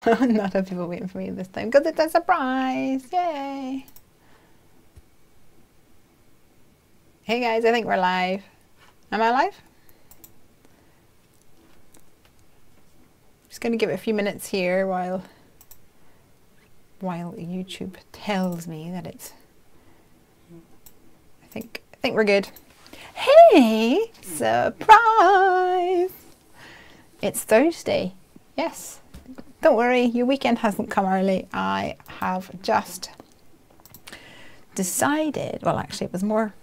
Not have people waiting for me this time because it's a surprise. Yay! Hey guys, I think we're live. Am I live? Just going to give it a few minutes here while YouTube tells me that it's. I think we're good. Hey, surprise! It's Thursday. Yes. Don't worry, your weekend hasn't come early. I have just decided, well actually it was more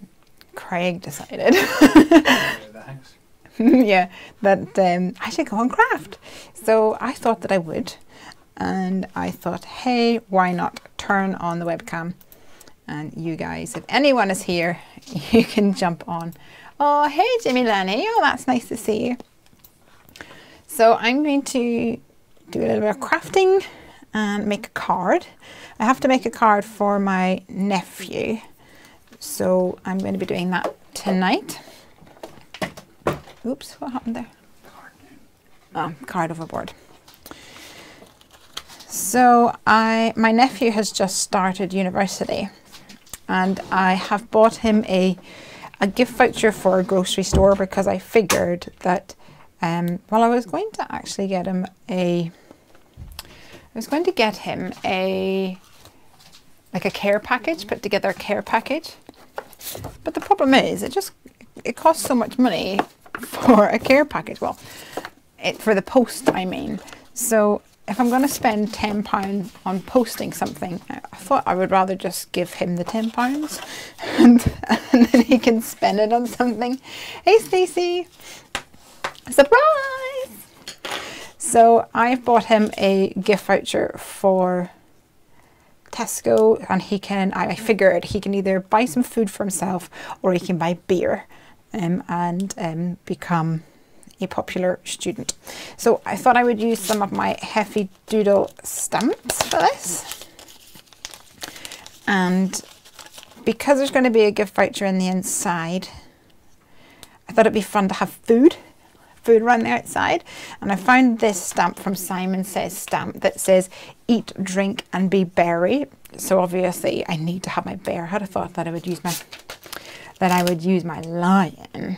Craig decided. Yeah, that I should go on craft. So I thought that I would, and I thought, hey, why not turn on the webcam, and you guys, if anyone is here, you can jump on. Oh, hey Jimmy Lenny, oh that's nice to see you. So I'm going to do a little bit of crafting and make a card. I have to make a card for my nephew, so I'm going to be doing that tonight. Oops, what happened there? Oh, card overboard. So my nephew has just started university, and I have bought him a gift voucher for a grocery store because I figured that well, I was going to actually get him a like a care package, put together a care package. But the problem is it costs so much money for a care package. Well, for the post, I mean. So if I'm going to spend £10 on posting something, I thought I would rather just give him the £10 and then he can spend it on something. Hey Stacey! Surprise! So I've bought him a gift voucher for Tesco, and I figured he can either buy some food for himself or he can buy beer and become a popular student. So I thought I would use some of my Heffy Doodle stamps for this. And because there's going to be a gift voucher in the inside, I thought it'd be fun to have food around the outside, and I found this stamp from Simon Says stamp that says eat, drink and be berry. So obviously I need to have my bear. I had a thought that I would use my lion,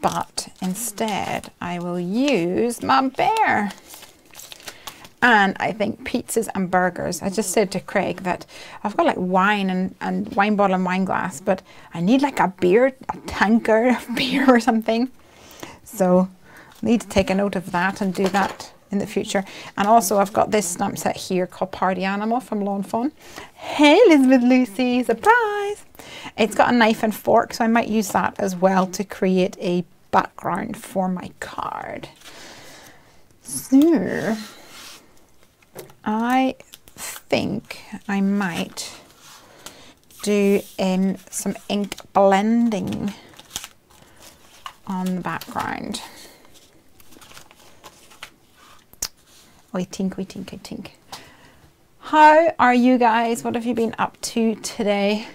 but instead I will use my bear. And I think pizzas and burgers. I just said to Craig that I've got like wine and wine bottle and wine glass, but I need like a tankard of beer or something. So I need to take a note of that and do that in the future. And also I've got this stamp set here called Party Animal from Lawn Fawn. Hey Elizabeth Lucy, surprise! It's got a knife and fork, so I might use that as well to create a background for my card. So I think I might do some ink blending on the background. I think. How are you guys? What have you been up to today?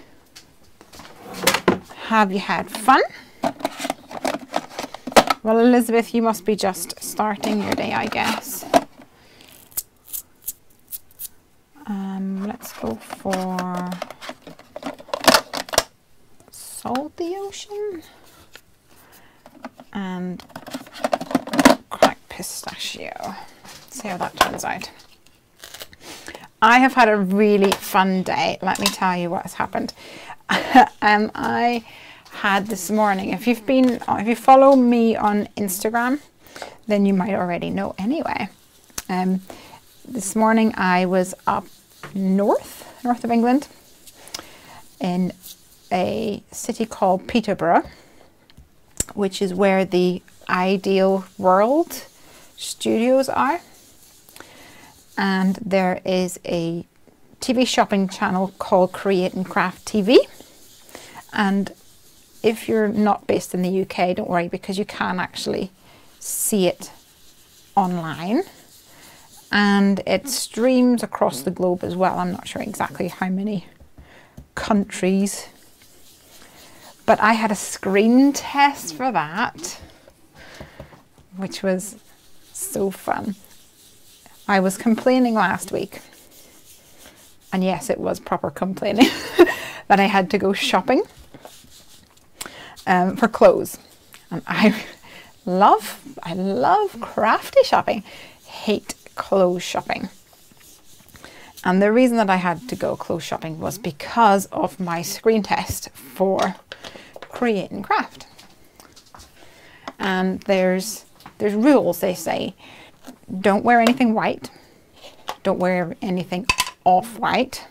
Have you had fun? Well, Elizabeth, you must be just starting your day, I guess. Let's go for Salt the Ocean and cracked pistachio. See how that turns out. I have had a really fun day. Let me tell you what has happened. I had this morning, if you follow me on Instagram, then you might already know anyway. This morning I was up north of England in a city called Peterborough, which is where the Ideal World studios are. And there is a TV shopping channel called Create and Craft TV. And if you're not based in the UK, don't worry, because you can actually see it online. And it streams across the globe as well. I'm not sure exactly how many countries, but I had a screen test for that, which was So fun. I was complaining last week, and yes, it was proper complaining, that I had to go shopping for clothes. And I love crafty shopping, hate clothes shopping. And the reason that I had to go clothes shopping was because of my screen test for Create and Craft. And there's rules. They say, don't wear anything white, don't wear anything off-white,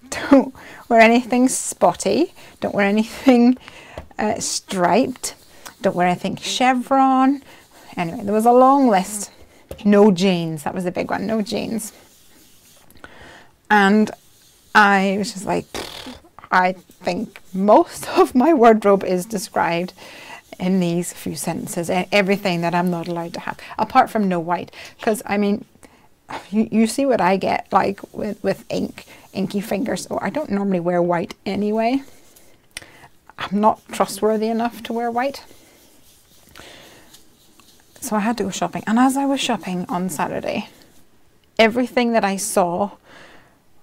don't wear anything spotty, don't wear anything striped, don't wear anything chevron. Anyway, there was a long list. No jeans, that was the big one, no jeans. And I was just like, I think most of my wardrobe is described in these few sentences. Everything that I'm not allowed to have, apart from no white. Because, I mean, you see what I get, like, with inky fingers. So I don't normally wear white anyway. I'm not trustworthy enough to wear white. So I had to go shopping. And as I was shopping on Saturday, everything that I saw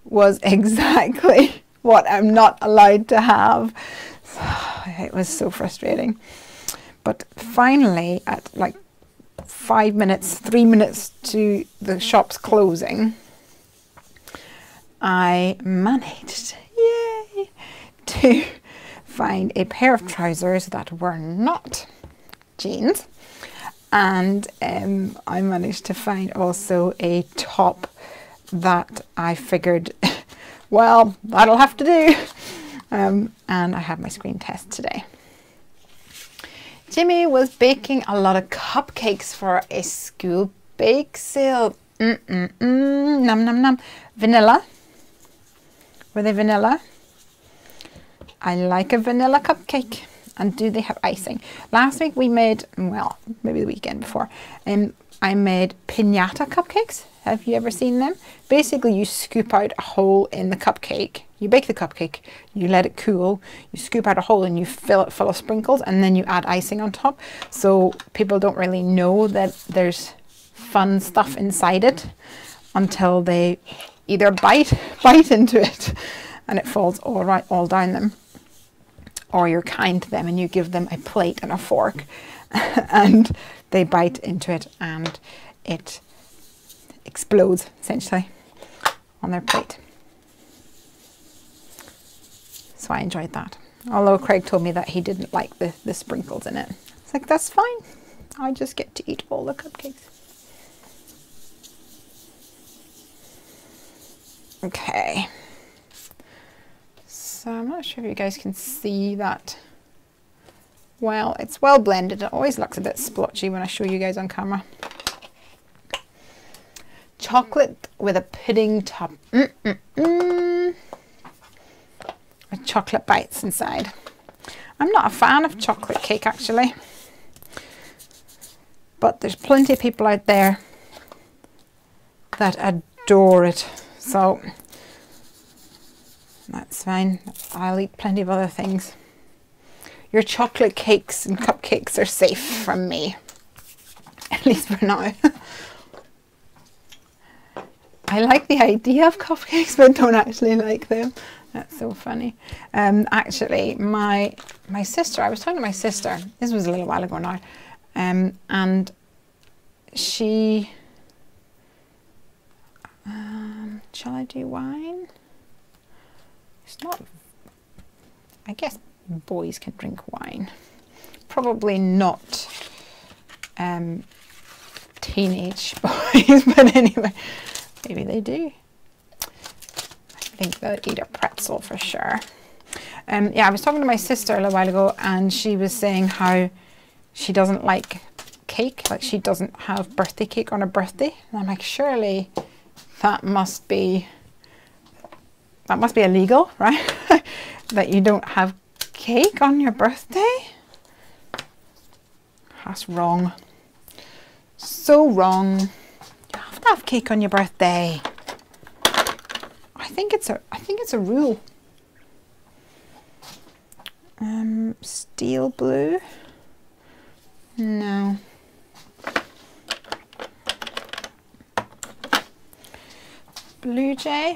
was exactly what I'm not allowed to have. It was so frustrating. But finally, at like 3 minutes to the shop's closing, I managed, yay, to find a pair of trousers that were not jeans. And I managed to find also a top that I figured, well, that'll have to do. And I had my screen test today. Jimmy was baking a lot of cupcakes for a school bake sale. Num num num. Vanilla. Were they vanilla? I like a vanilla cupcake. And do they have icing? Last week we made, well, maybe the weekend before, I made piñata cupcakes. Have you ever seen them? Basically, you scoop out a hole in the cupcake. You bake the cupcake, you let it cool, you scoop out a hole and you fill it full of sprinkles, and then you add icing on top. So people don't really know that there's fun stuff inside it until they either bite into it and it falls all down them, or you're kind to them and you give them a plate and a fork and they bite into it and it explodes essentially on their plate. So I enjoyed that. Although Craig told me that he didn't like the sprinkles in it. It's like, that's fine. I just get to eat all the cupcakes. Okay. So I'm not sure if you guys can see that. Well, it's well blended. It always looks a bit splotchy when I show you guys on camera. Chocolate with a pudding top. With chocolate bites inside. I'm not a fan of chocolate cake actually, but there's plenty of people out there that adore it, so that's fine. I'll eat plenty of other things. Your chocolate cakes and cupcakes are safe from me, at least for now. I like the idea of cupcakes, but don't actually like them. That's so funny. Actually, my sister, I was talking to my sister, this was a little while ago now, and she, shall I do wine? It's not, I guess boys can drink wine. Probably not teenage boys, but anyway, maybe they do. I think they'll eat a pretzel for sure. Yeah, I was talking to my sister a little while ago and she was saying how she doesn't like cake, like she doesn't have birthday cake on her birthday. And I'm like, surely that must be illegal, right? That you don't have cake on your birthday? That's wrong. So wrong. You have to have cake on your birthday. I think it's a rule. Steel blue. No. Blue Jay.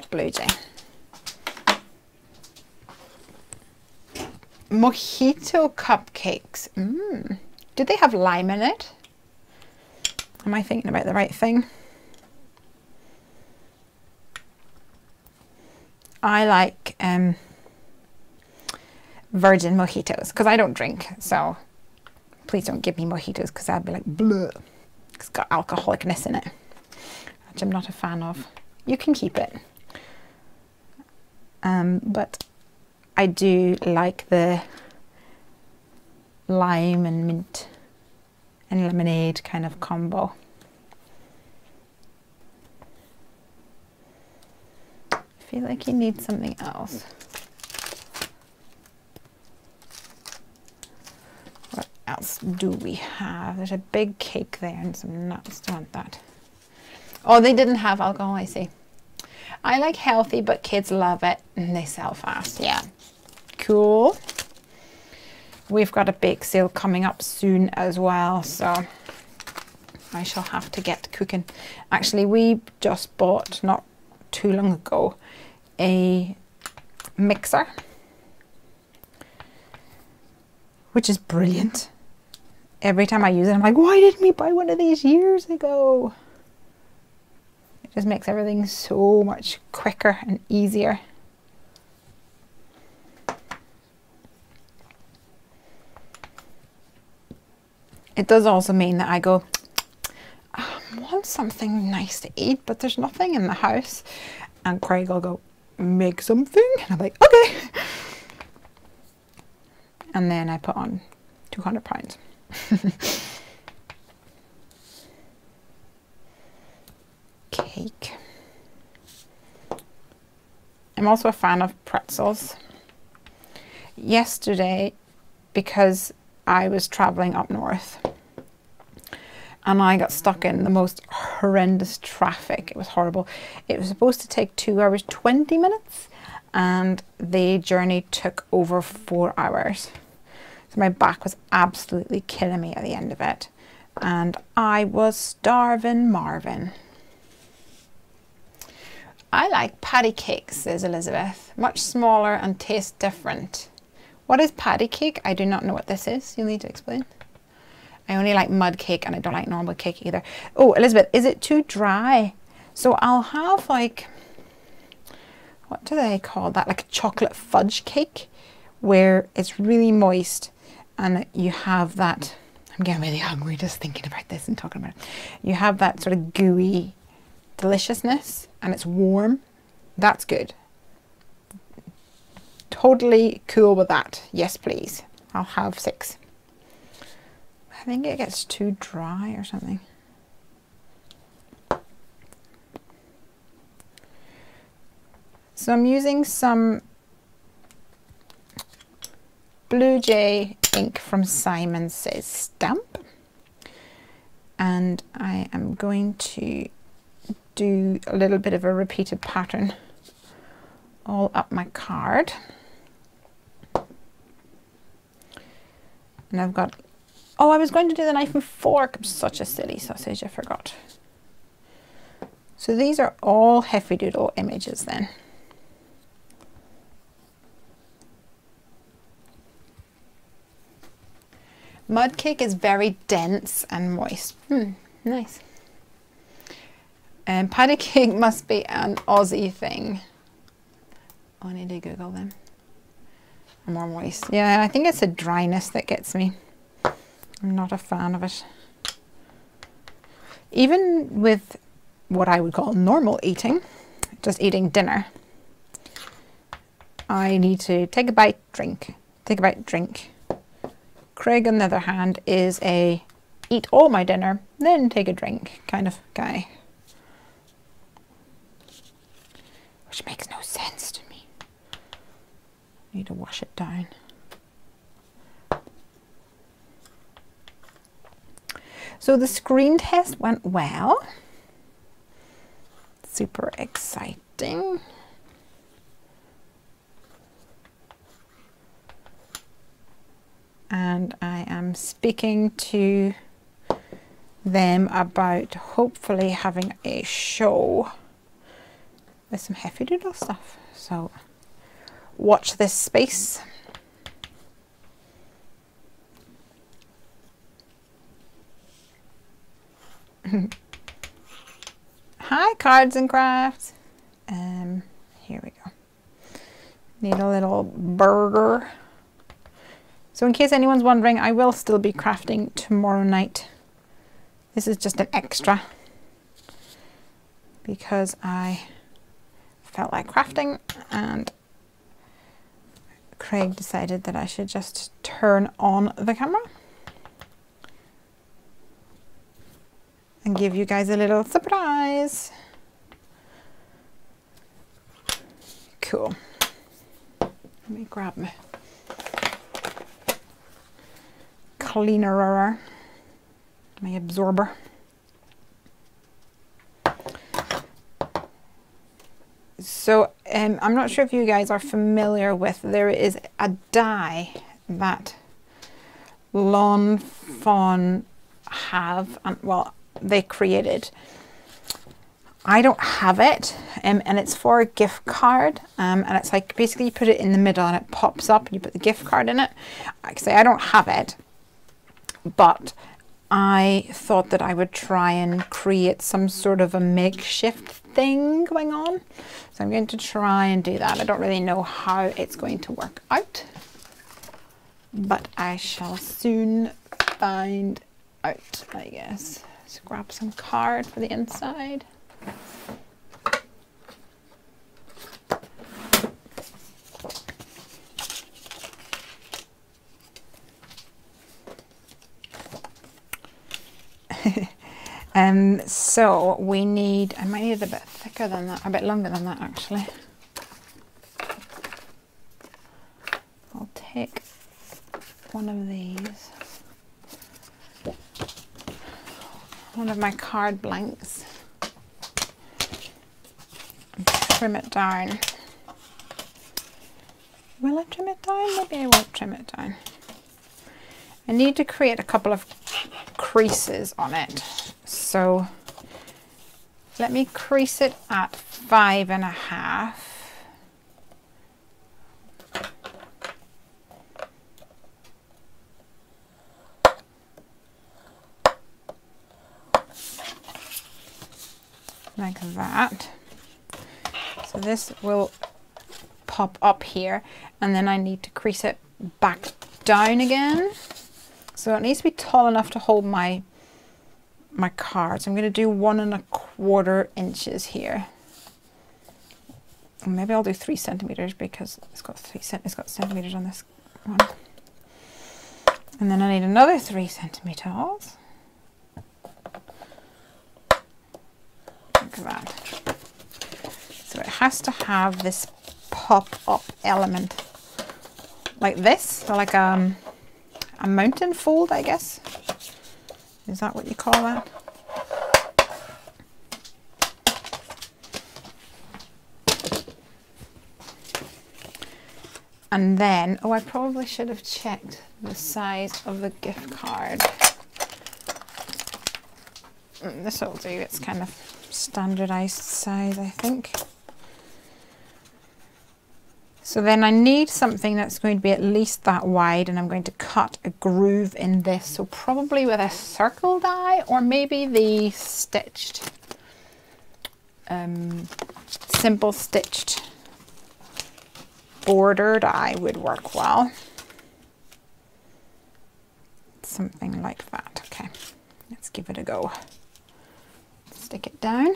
Mojito cupcakes. Do they have lime in it? Am I thinking about the right thing? I like virgin mojitos because I don't drink, so please don't give me mojitos because I'd be like, bleh. It's got alcoholicness in it, which I'm not a fan of. You can keep it. But I do like the lime and mint and lemonade kind of combo. I feel like you need something else. What else do we have? There's a big cake there and some nuts. Don't want that. Oh, they didn't have alcohol, I see. I like healthy, but kids love it and they sell fast. Yeah. Cool. We've got a bake sale coming up soon as well, so I shall have to get cooking. Actually, we just bought, not too long ago, a mixer, which is brilliant. Every time I use it, I'm like, why didn't we buy one of these years ago? It just makes everything so much quicker and easier. It does also mean that I go, I want something nice to eat, but there's nothing in the house. And Craig will go, make something. And I'm like, okay. And then I put on 200 pounds. Cake. I'm also a fan of pretzels. Yesterday, because I was traveling up north and I got stuck in the most horrendous traffic. It was horrible. It was supposed to take 2 hours 20 minutes and the journey took over 4 hours. So my back was absolutely killing me at the end of it and I was starving Marvin. I like patty cakes, says Elizabeth. Much smaller and taste different. What is patty cake? I do not know what this is. You'll need to explain. I only like mud cake and I don't like normal cake either. Oh, Elizabeth, is it too dry? So I'll have like, what do they call that? Like a chocolate fudge cake where it's really moist and you have that, I'm getting really hungry just thinking about this and talking about it. You have that sort of gooey deliciousness and it's warm. That's good. Totally cool with that. Yes, please. I'll have 6. I think it gets too dry or something. So I'm using some Blue Jay ink from Simon Says Stamp. And I am going to do a little bit of a repeated pattern all up my card. And I've got, oh, I was going to do the knife and fork. I'm such a silly sausage, I forgot. So these are all Heffy Doodle images then. Mud cake is very dense and moist. Nice. And patty cake must be an Aussie thing. Oh, I need to Google them. More moist. Yeah, I think it's the dryness that gets me. I'm not a fan of it. Even with what I would call normal eating, just eating dinner, I need to take a bite, drink, take a bite, drink. Craig, on the other hand, is a eat all my dinner, then take a drink kind of guy. Which makes no sense to me. Need to wash it down. So the screen test went well. Super exciting. And I am speaking to them about hopefully having a show with some Heffy doodle stuff. So watch this space. Hi, Cards and Crafts. Here we go. Need a little burger. So in case anyone's wondering, I will still be crafting tomorrow night. This is just an extra because I felt like crafting and Craig decided that I should just turn on the camera and give you guys a little surprise. Cool. Let me grab my cleaner, my absorber. So I'm not sure if you guys are familiar with, there is a dye that Lawn Fawn have, well, they created. I don't have it, and it's for a gift card, and it's like basically you put it in the middle and it pops up and you put the gift card in it. Like I say, I don't have it, but I thought that I would try and create some sort of a makeshift thing going on. So I'm going to try and do that. I don't really know how it's going to work out, but I shall soon find out, I guess. Let's grab some card for the inside. So we need, I might need it a bit thicker than that, a bit longer than that actually. I'll take one of these, one of my card blanks, and trim it down. Will I trim it down? Maybe I won't trim it down. I need to create a couple of creases on it. So let me crease it at 5.5. Like that. So this will pop up here, and then I need to crease it back down again. So it needs to be tall enough to hold my cards. I'm going to do 1.25 inches here. And maybe I'll do 3 centimeters because it's got centimeters on this one. And then I need another 3 centimeters. Like that. So it has to have this pop-up element like this, so like a mountain fold, I guess. Is that what you call that? And then, oh, I probably should have checked the size of the gift card. This will do, it's kind of standardized size, I think. So then I need something that's going to be at least that wide, and I'm going to cut a groove in this. So probably with a circle die, or maybe the stitched, simple stitched border die would work well. Something like that. Okay, let's give it a go. Stick it down.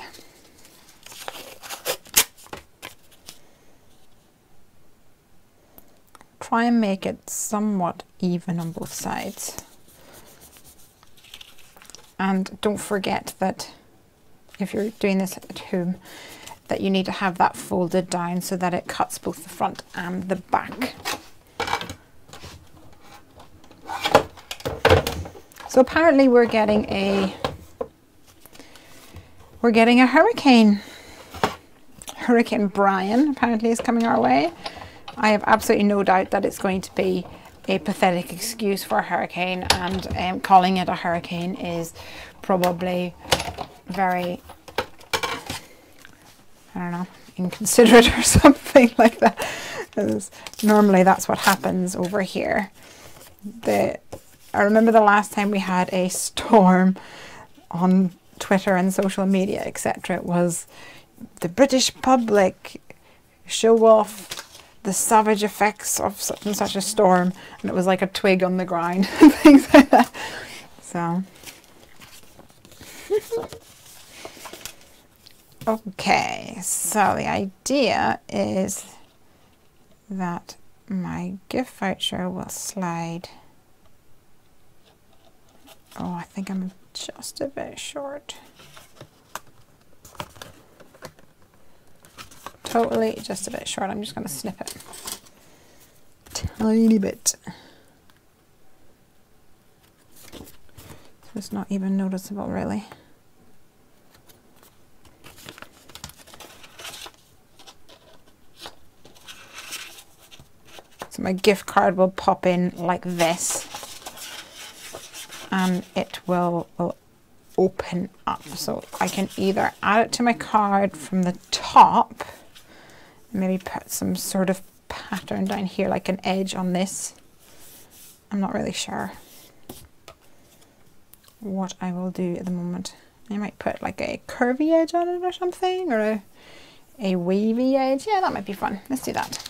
Try and make it somewhat even on both sides. And don't forget that if you're doing this at home, that you need to have that folded down so that it cuts both the front and the back. So apparently we're getting a hurricane. Hurricane Brian apparently is coming our way. I have absolutely no doubt that it's going to be a pathetic excuse for a hurricane, and calling it a hurricane is probably very, I don't know, inconsiderate or something like that. Normally that's what happens over here. I remember the last time we had a storm on Twitter and social media, etc. It was the British public show off the savage effects of such and such a storm, and it was like a twig on the ground and things like that. So okay, so the idea is that my gift voucher will slide. Oh, I think I'm just a bit short. Totally just a bit short. I'm just going to snip it. Tiny bit. So it's not even noticeable, really. So my gift card will pop in like this, and it will open up. So I can either add it to my card from the top, maybe put some sort of pattern down here, like an edge on this. I'm not really sure what I will do at the moment. I might put like a curvy edge on it or something, or a wavy edge. Yeah, that might be fun. Let's do that.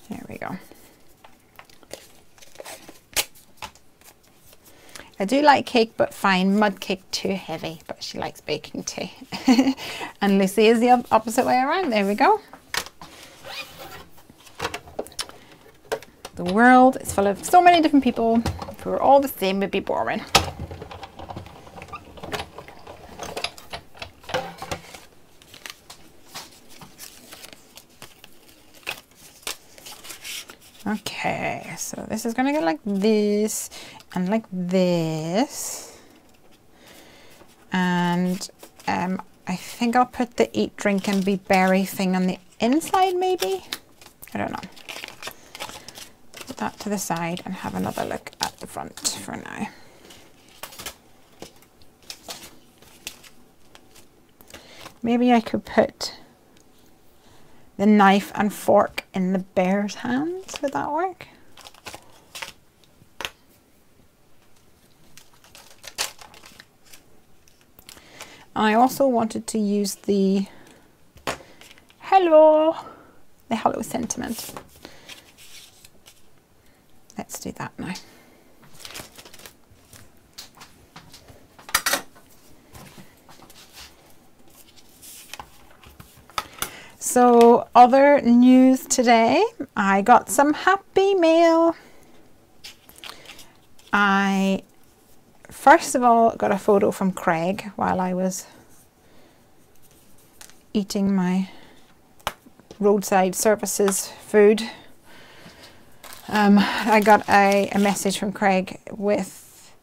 There we go. I do like cake, but find mud cake too heavy, but she likes baking too. And Lucy is the opposite way around. There we go. The world is full of so many different people. If we were all the same, it'd be boring. Okay, so this is gonna go like this and like this, and I think I'll put the eat, drink and be berry thing on the inside, maybe. I don't know. Put that to the side and have another look at the front for now. Maybe I could put the knife and fork in the bear's hands. Would that work? I also wanted to use the hello sentiment. Let's do that now. So other news today, I got some happy mail. I first of all got a photo from Craig while I was eating my roadside services food. I got a message from Craig with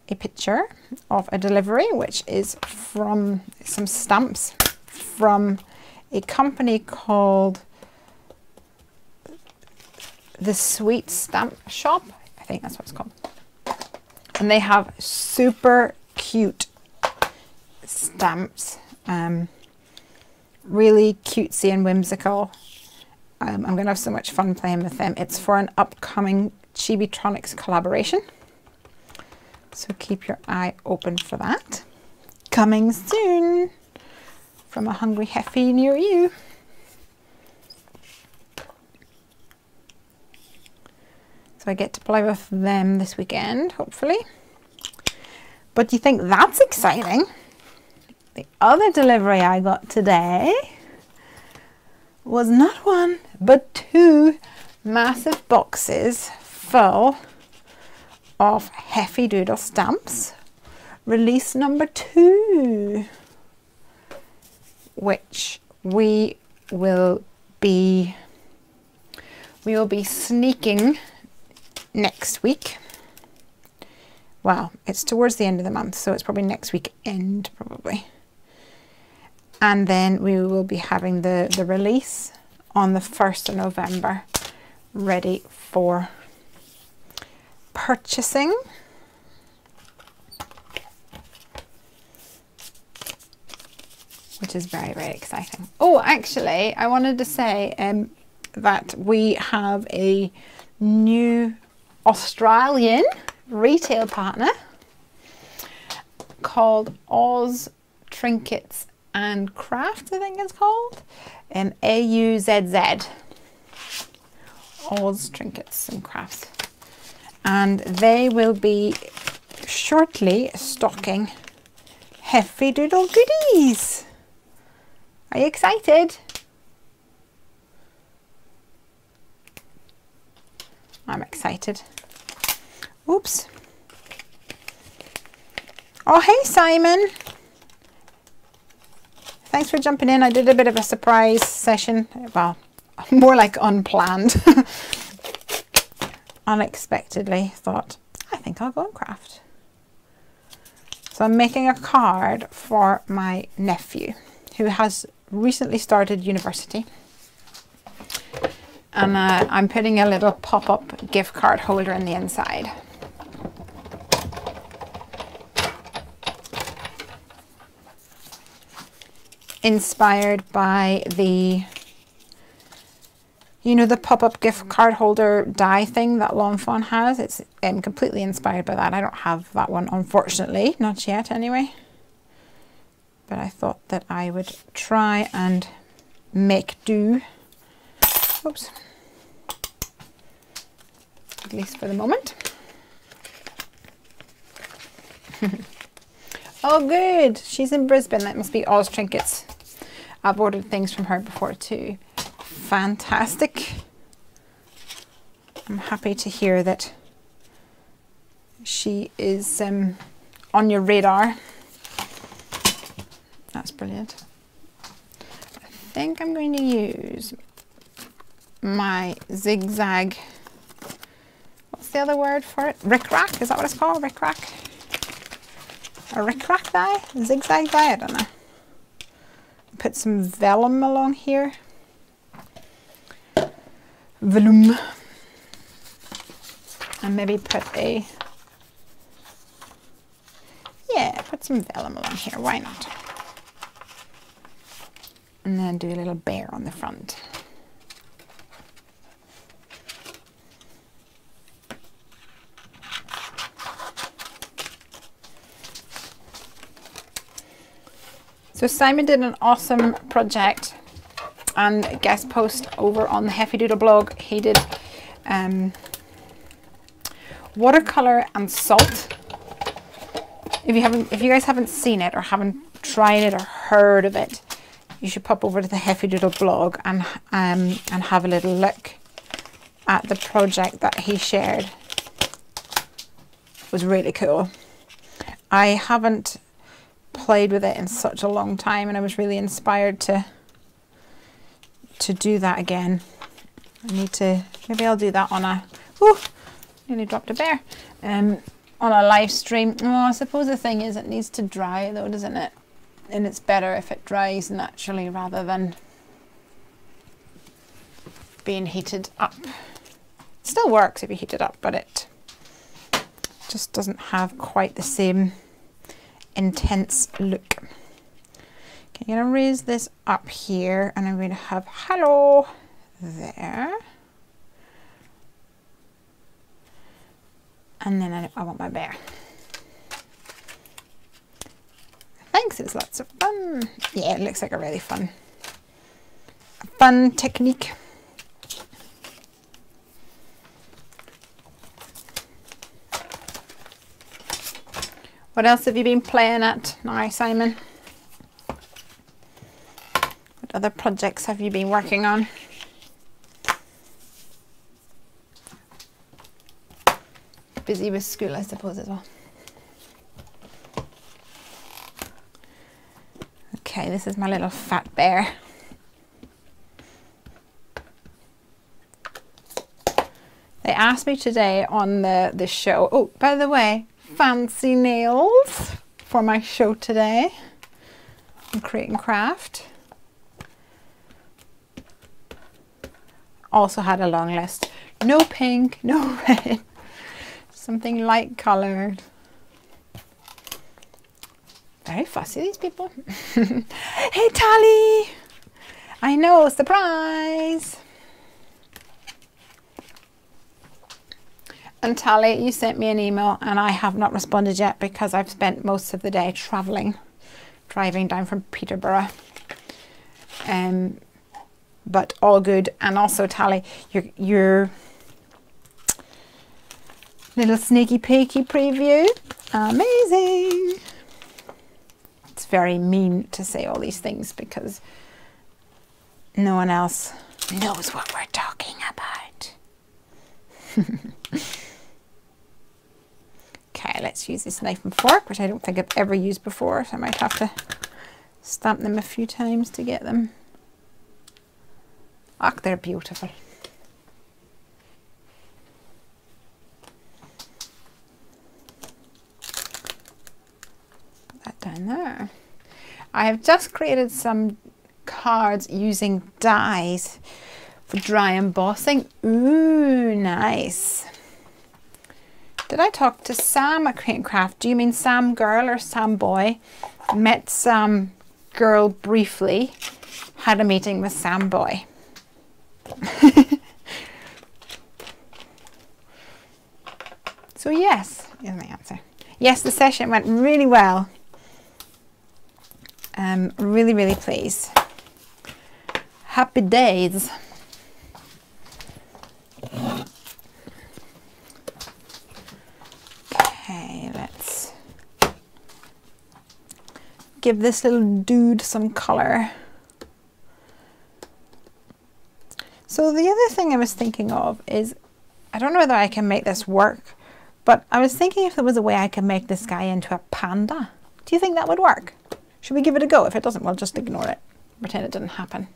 a picture of a delivery, which is from some stamps from a company called the Sweet Stamp Shop. I think that's what it's called. And they have super cute stamps, really cutesy and whimsical. I'm going to have so much fun playing with them. It's for an upcoming Chibitronics collaboration, so keep your eye open for that. Coming soon from a hungry Heffy near you. So I get to play with them this weekend, hopefully. But you think that's exciting? The other delivery I got today was not one, but two massive boxes full of Heffy Doodle stamps. Release number 2. Which we will be sneaking next week. Well, it's towards the end of the month, so it's probably next weekend, probably. And then we will be having the release on the 1st of November, ready for purchasing. Which is very, very exciting. Oh, actually, I wanted to say that we have a new Australian retail partner called Oz Trinkets and Crafts, I think it's called. AUZZ. Oz Trinkets and Crafts. And they will be shortly stocking Heffy Doodle goodies. Are you excited? I'm excited. Oops. Oh, hey Simon. Thanks for jumping in. I did a bit of a surprise session. Well, more like unplanned. Unexpectedly thought, I think I'll go and craft. So I'm making a card for my nephew who has recently started university. And I'm putting a little pop-up gift card holder in the inside. Inspired by the, you know, the pop-up gift card holder die thing that Lawn Fawn has. It's completely inspired by that. I don't have that one, unfortunately, not yet anyway. But I thought that I would try and make do. Oops. At least for the moment. Oh good, she's in Brisbane. That must be Oz Trinkets. I've ordered things from her before too. Fantastic. I'm happy to hear that she is on your radar. That's brilliant. I think I'm going to use my zigzag, what's the other word for it? Rick-rack, is that what it's called? Rick-rack? A rick-rack die? A zigzag die? I don't know. Put some vellum along here. Vellum. And maybe put a, yeah, put some vellum along here, why not? And then do a little bear on the front. So Simon did an awesome project and guest post over on the Heffy Doodle blog. He did watercolor and salt. If you guys haven't seen it or haven't tried it or heard of it, you should pop over to the Heffy Doodle blog and have a little look at the project that he shared. It was really cool. I haven't played with it in such a long time, and I was really inspired to do that again. I need to, maybe I'll do that on a, whew, nearly dropped a bear, on a live stream. Oh, I suppose the thing is it needs to dry though, doesn't it? And it's better if it dries naturally rather than being heated up. It still works if you heat it up, but it just doesn't have quite the same intense look. Okay, I'm going to raise this up here and I'm going to have hello there. And then I want my bear. Thanks, it's lots of fun. Yeah, it looks like a really fun technique. What else have you been playing at now, Simon? What other projects have you been working on? Busy with school, I suppose, as well. Okay, this is my little fat bear. They asked me today on the show, oh, by the way, fancy nails for my show today. from Create and Craft. Also had a long list. No pink, no red, something light coloured. Very fussy, these people. Hey, Tally! I know, surprise! And Tally, you sent me an email and I have not responded yet because I've spent most of the day travelling, driving down from Peterborough. But all good. And also, Tally, your little sneaky peeky preview, amazing. It's very mean to say all these things because no one else knows what we're talking about. Okay, let's use this knife and fork, which I don't think I've ever used before, so I might have to stamp them a few times to get them. Oh, they're beautiful. Put that down there. I have just created some cards using dies for dry embossing. Ooh, nice. Did I talk to Sam at Create and Craft? Do you mean Sam girl or Sam boy? Met Sam girl briefly, had a meeting with Sam boy. So yes, is my answer. Yes, the session went really well. Really, really pleased. Happy days. Okay, let's give this little dude some color. So the other thing I was thinking of is, I don't know whether I can make this work, but I was thinking if there was a way I could make this guy into a panda. Do you think that would work? Should we give it a go? If it doesn't, we'll just ignore it. Pretend it didn't happen.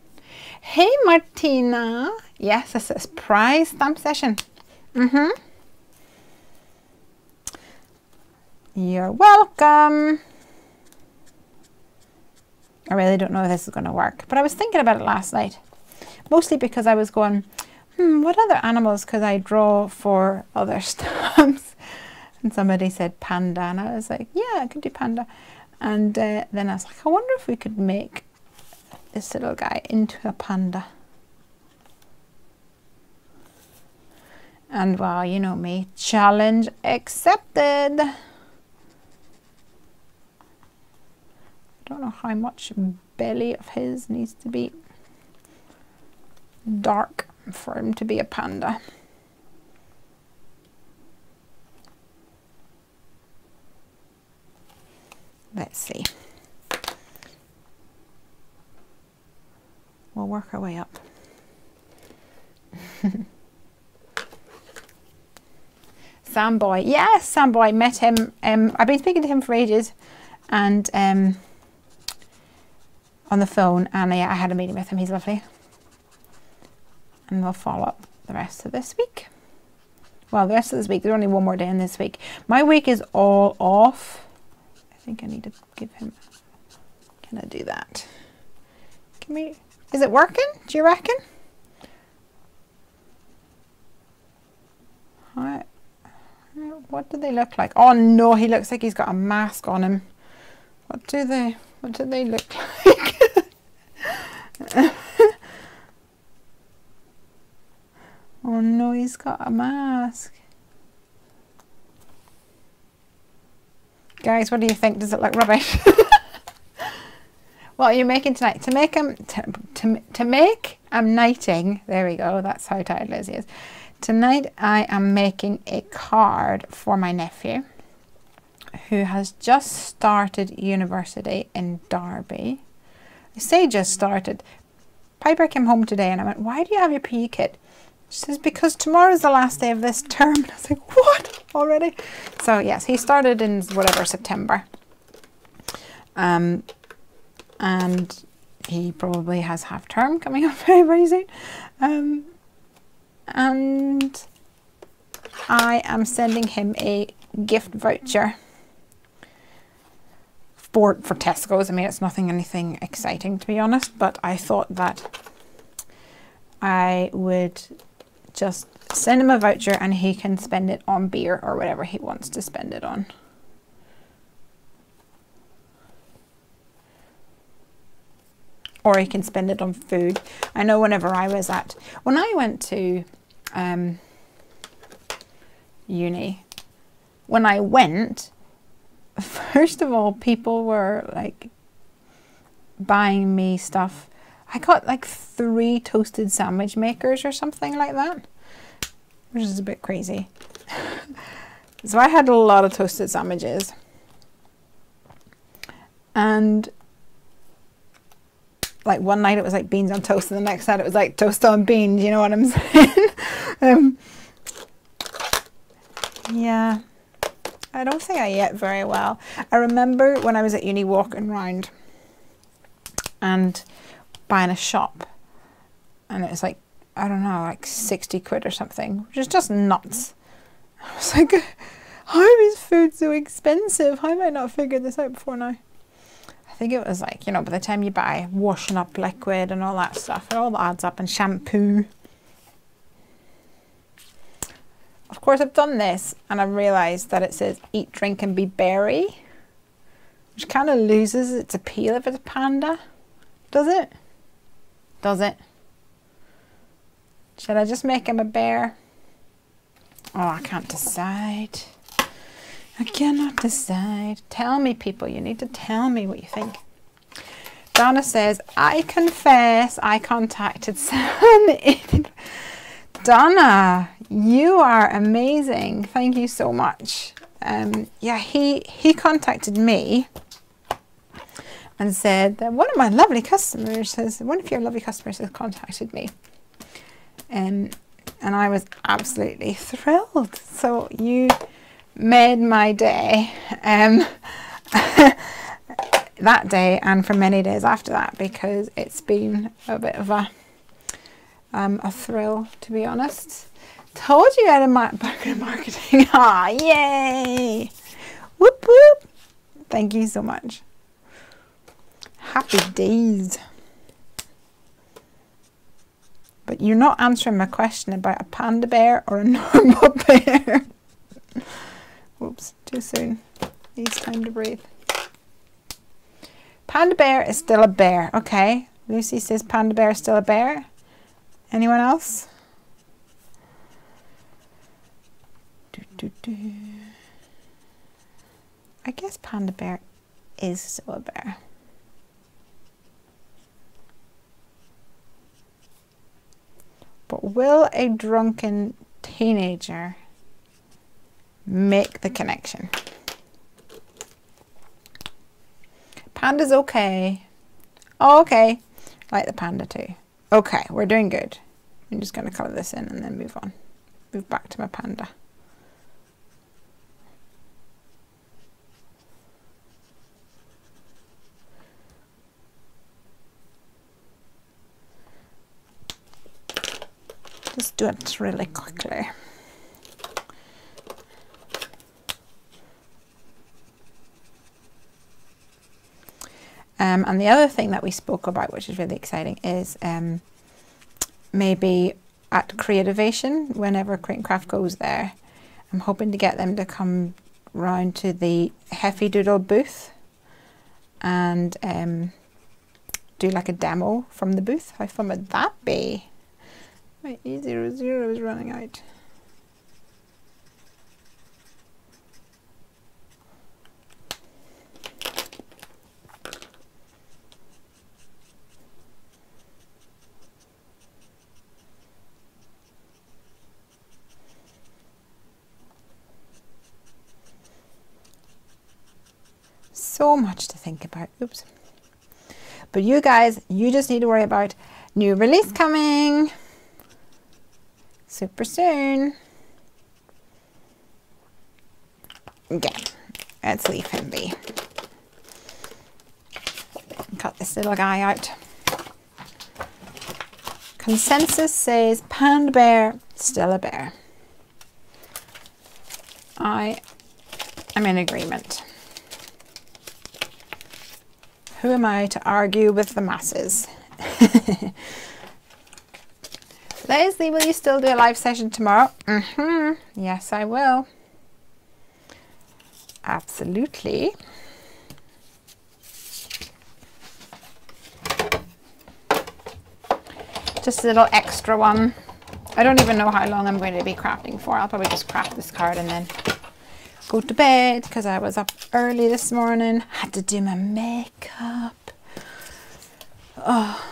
Hey, Martina. Yes, it's a surprise stamp session. You're welcome. I really don't know if this is going to work, but I was thinking about it last night. Mostly because I was going, what other animals could I draw for other stamps? And somebody said panda, and I was like, yeah, I could do panda. And then I was like, I wonder if we could make this little guy into a panda. And well, you know me, challenge accepted. I don't know how much belly of his needs to be dark for him to be a panda. Let's see. We'll work our way up. Sam boy, yes, Sam boy, met him. I've been speaking to him for ages, and on the phone, and yeah, I had a meeting with him. He's lovely. And we'll follow up the rest of this week. Well, the rest of this week, there's only one more day in this week. My week is all off. I think I need to give him, can I do that? Can we, is it working? Do you reckon? Alright. What do they look like? Oh no, he looks like he's got a mask on him. What do they look like? Oh no, he's got a mask. Guys, what do you think? Does it look rubbish? What are you making tonight? To make I'm knighting. There we go. That's how tired Lesley is. Tonight I am making a card for my nephew who has just started university in Derby. I say just started. Piper came home today and I went, why do you have your PE kit? She says, because tomorrow's the last day of this term. And I was like, what? Already? So yes, he started in whatever, September. And he probably has half term coming up very, very soon. And I am sending him a gift voucher bought for Tesco's. I mean, it's anything exciting, to be honest, but I thought that I would just send him a voucher and he can spend it on beer or whatever he wants to spend it on. Or he can spend it on food. I know when I went to uni, when I went, first of all, people were like buying me stuff. I got like 3 toasted sandwich makers or something like that, which is a bit crazy. So I had a lot of toasted sandwiches. And like one night it was like beans on toast, and the next night it was like toast on beans, you know what I'm saying? Yeah, I don't think I ate very well. I remember when I was at uni walking around and buying a shop, and it was like, I don't know, like 60 quid or something, which is just nuts. I was like, how is food so expensive? How have I not figured this out before now? I think it was like, you know, by the time you buy washing up liquid and all that stuff, it all adds up, and shampoo. Of course, I've done this and I've realised that it says eat, drink and be berry, which kind of loses its appeal if it's a panda. Does it? Does it? Should I just make him a bear? Oh, I can't decide. I cannot decide. Tell me, people. You need to tell me what you think. Donna says, I confess I contacted Sam. Donna, you are amazing. Thank you so much. Yeah, he contacted me and said that one of my lovely customers has, one of your lovely customers has contacted me. And I was absolutely thrilled. So you made my day that day and for many days after that, because it's been a bit of a thrill, to be honest. Told you I had a background marketing. Ah, yay! Whoop whoop! Thank you so much. Happy days. But you're not answering my question about a panda bear or a normal bear. Whoops, too soon. Needs time to breathe. Panda bear is still a bear. Okay. Lucy says panda bear is still a bear. Anyone else? I guess panda bear is still a bear. But will a drunken teenager make the connection? Panda's okay. Oh, okay. Like the panda too. Okay, we're doing good. I'm just going to colour this in and then move on. Move back to my panda. Just do it really quickly. And the other thing that we spoke about, which is really exciting, is maybe at Creativation, whenever Create and Craft goes there, I'm hoping to get them to come round to the Heffy Doodle booth and do like a demo from the booth. How fun would that be? My E00 is running out. So much to think about. Oops. But you guys, you just need to worry about new release coming super soon. Okay, let's leave him be. Cut this little guy out. Consensus says panda bear, still a bear. I am in agreement. Who am I to argue with the masses? Lesley, will you still do a live session tomorrow? Yes, I will. Absolutely. Just a little extra one. I don't even know how long I'm going to be crafting for. I'll probably just craft this card and then go to bed because I was up early this morning. Had to do my makeup. Oh,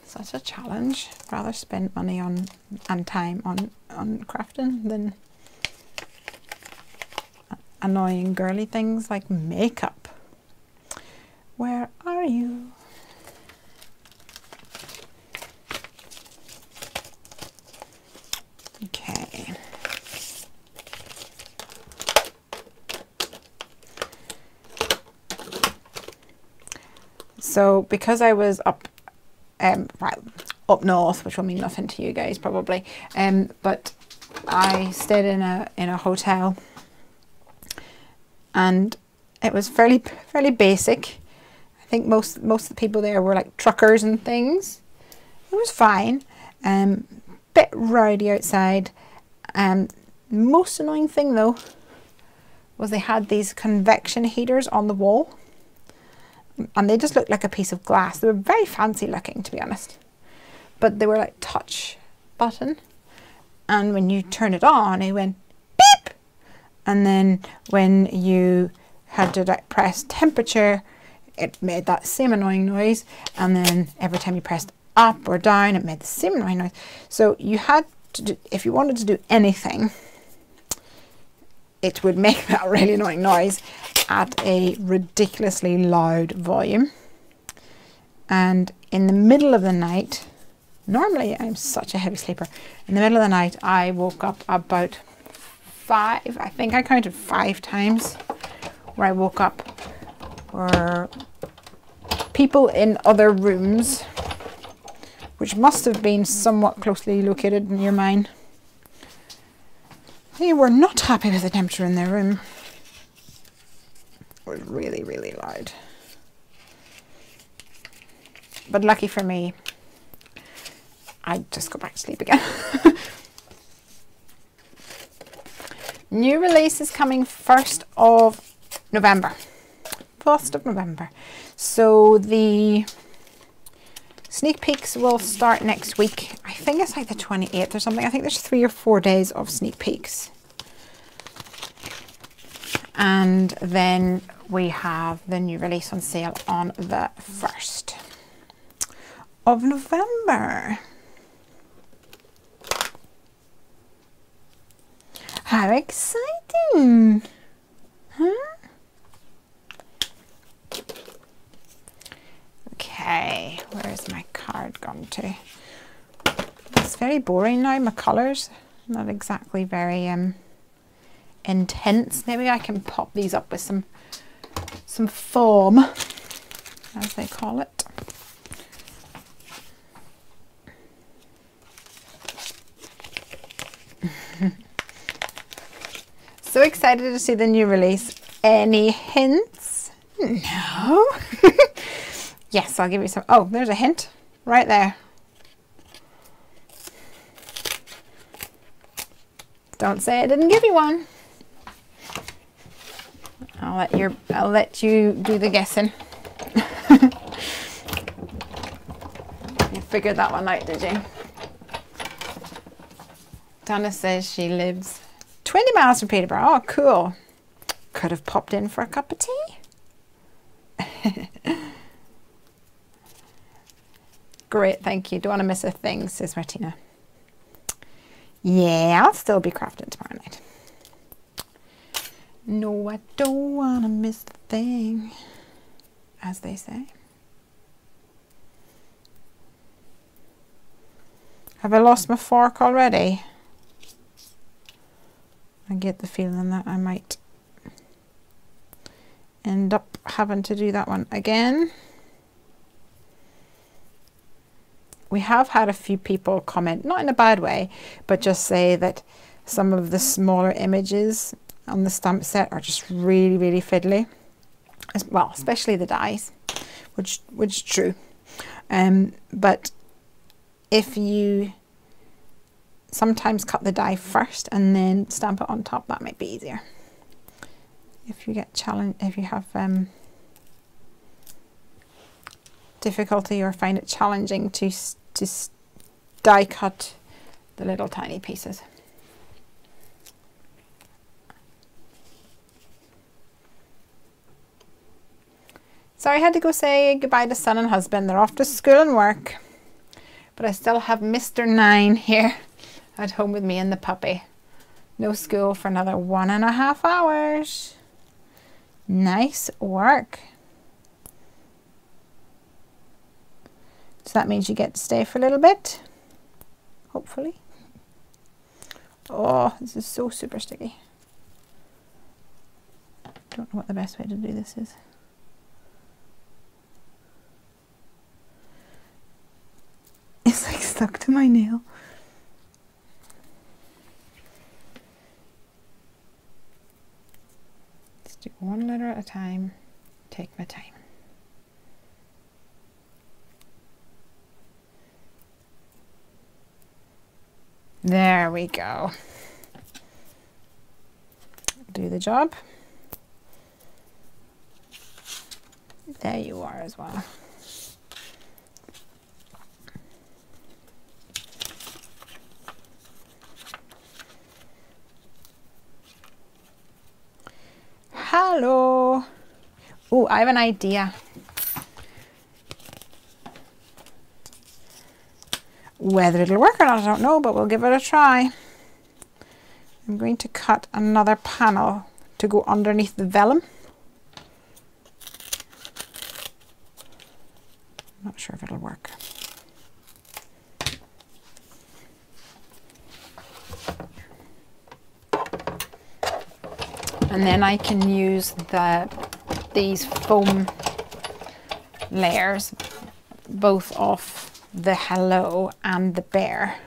such a challenge. I'd rather spend money on and time on crafting than annoying girly things like makeup. Where are you? Okay. So because I was up north, which will mean nothing to you guys probably, but I stayed in a hotel, and it was fairly basic. I think most of the people there were like truckers and things. It was fine. Bit rowdy outside. Most annoying thing though was they had these convection heaters on the wall, and they just looked like a piece of glass. They were very fancy looking, to be honest, but they were like touch button, and when you turn it on it went beep, and then when you had to like press temperature it made that same annoying noise, and then every time you pressed up or down it made the same annoying noise. So you had to do, if you wanted to do anything, it would make that really annoying noise at a ridiculously loud volume. And in the middle of the night, normally I'm such a heavy sleeper, in the middle of the night I woke up about 5, I think I counted 5 times where I woke up, where people in other rooms, which must have been somewhat closely located near mine, they were not happy with the temperature in their room. It was really, really loud. But lucky for me, I'd just go back to sleep again. New release is coming 1st of November. 1st of November. So the sneak peeks will start next week. I think it's like the 28th or something. I think there's 3 or 4 days of sneak peeks. And then we have the new release on sale on the 1st of November. How exciting! Huh? Okay, where's my card gone to? It's very boring now, my colours. Not exactly very intense. Maybe I can pop these up with some foam, as they call it. So excited to see the new release. Any hints? No. Yes, I'll give you some. Oh, there's a hint right there. Don't say I didn't give you one. I'll let you do the guessing. You figured that one out, did you? Donna says she lives 20 miles from Peterborough. Oh, cool. Could have popped in for a cup of tea. Great, thank you. Don't want to miss a thing, says Martina. Yeah, I'll still be crafting tomorrow night. No, I don't want to miss a thing, as they say. Have I lost my fork already? I get the feeling that I might end up having to do that one again. We have had a few people comment, not in a bad way, but just say that some of the smaller images on the stamp set are just really, really fiddly. Well, especially the dies. which is true. But if you sometimes cut the die first and then stamp it on top, that might be easier. If you get if you have difficulty or find it challenging to die cut the little tiny pieces. So I had to go say goodbye to son and husband. They're off to school and work. But I still have Mr. 9 here at home with me and the puppy. No school for another 1.5 hours. Nice work. So that means you get to stay for a little bit. Hopefully. Oh, this is so super sticky. Don't know what the best way to do this is. It's like stuck to my nail. Just do one letter at a time. Take my time. There we go. Do the job. There you are as well. Hello. Oh, I have an idea. Whether it'll work or not, I don't know, but we'll give it a try. I'm going to cut another panel to go underneath the vellum. Not sure if it'll work. And then I can use these foam layers, both off the hello and the bear,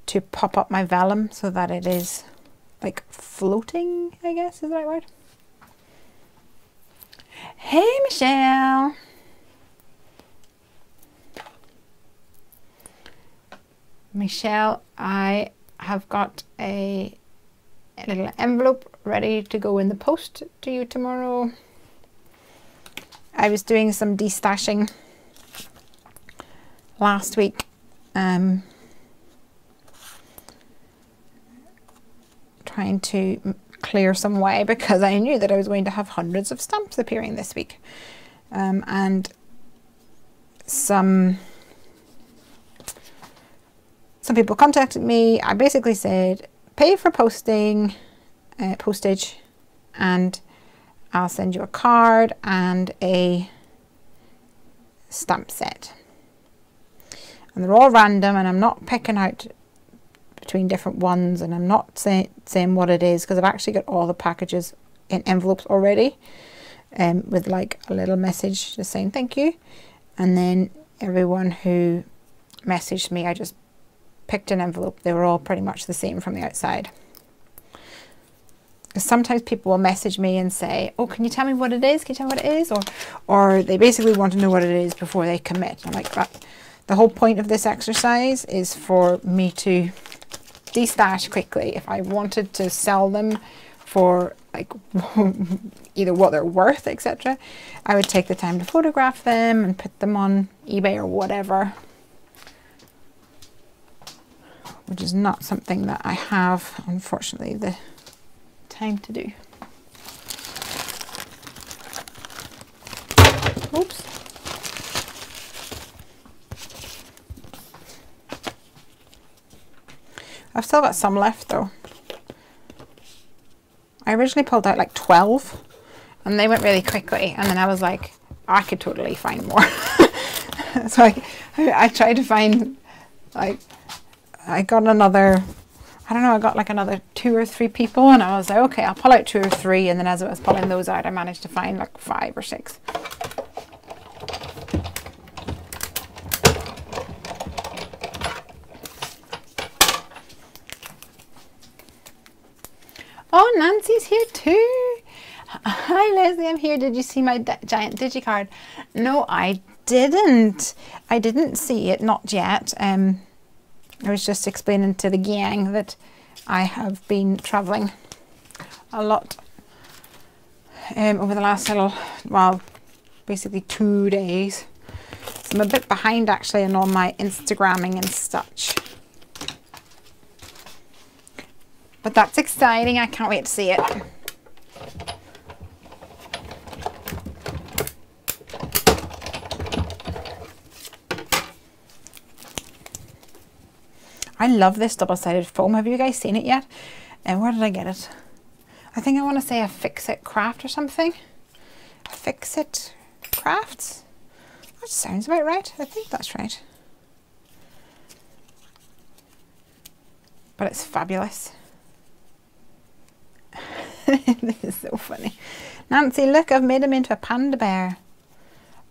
to pop up my vellum so that it is like floating, I guess is the right word. Hey Michelle! Michelle, I have got a little envelope ready to go in the post to you tomorrow. I was doing some destashing last week, trying to clear some way because I knew that I was going to have hundreds of stamps appearing this week, and some people contacted me. I basically said pay for postage and I'll send you a card and a stamp set. And they're all random, and I'm not picking out between different ones, and I'm not saying what it is because I've actually got all the packages in envelopes already, with like a little message just saying thank you. And then everyone who messaged me, I just picked an envelope. They were all pretty much the same from the outside. Sometimes people will message me and say, oh, can you tell me what it is? Can you tell me what it is? Or they basically want to know what it is before they commit. I'm like, that. The whole point of this exercise is for me to destash quickly. If I wanted to sell them for like either what they're worth, etc., I would take the time to photograph them and put them on eBay or whatever, which is not something that I have, unfortunately, the time to do. Oops. I've still got some left though. I originally pulled out like 12 and they went really quickly, and then I was like, I could totally find more. So I tried to find, like, I got another, I don't know, I got like another 2 or 3 people, and I was like, okay, I'll pull out 2 or 3, and then as I was pulling those out, I managed to find like 5 or 6. Oh, Nancy's here too. Hi Leslie, I'm here. Did you see my giant digicard? No, I didn't. I didn't see it, not yet. I was just explaining to the gang that I have been travelling a lot over the last little, well, basically 2 days. So I'm a bit behind actually on all my Instagramming and such. But that's exciting. I can't wait to see it. I love this double-sided foam. Have you guys seen it yet? And where did I get it? I think I want to say a Fix-It Craft or something. A Fix-It Crafts? That sounds about right. I think that's right. But it's fabulous. This is so funny. Nancy, look, I've made him into a panda bear.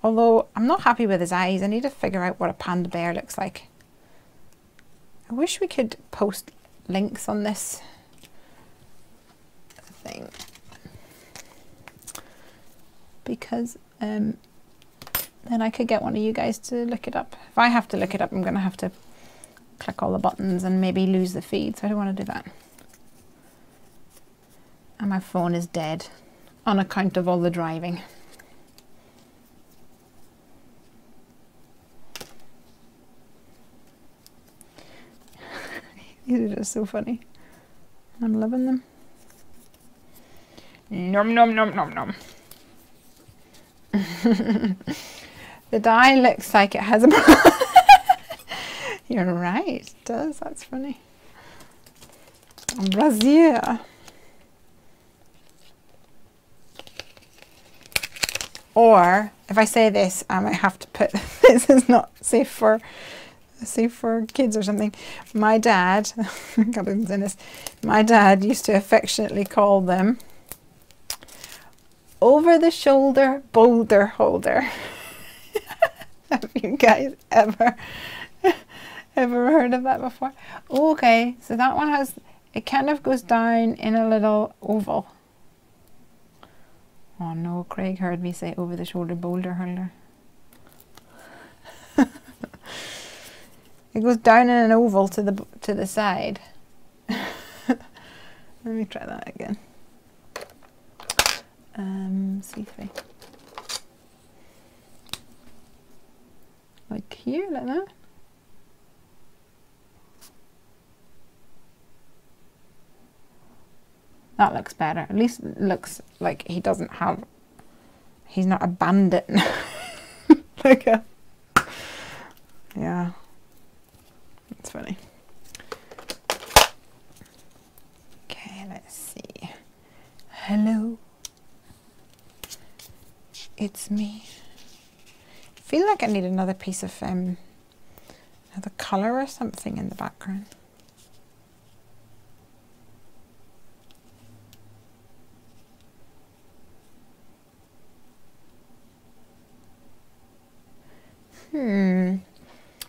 Although I'm not happy with his eyes. I need to figure out what a panda bear looks like. I wish we could post links on this thing, because then I could get one of you guys to look it up. If I have to look it up, I'm going to have to click all the buttons and maybe lose the feed, so I don't want to do that. And my phone is dead on account of all the driving. These are just so funny. I'm loving them. Nom nom nom nom nom. The dye looks like it has a You're right, it does. That's funny. Brazier. Or if I say this, I might have to put this is not safe for kids or something. My dad, I can't believe I'm saying this. My dad used to affectionately call them over the shoulder boulder holder. Have you guys ever heard of that before? Okay, so that one has, it kind of goes down in a little oval. Oh no, Craig heard me say over the shoulder boulder holder. It goes down in an oval to the side. Let me try that again. C3. Like here, like that. That looks better. At least it looks like he doesn't have, he's not a bandit. Like a, yeah. It's funny. Okay, let's see. Hello. It's me. I feel like I need another piece of another colour or something in the background.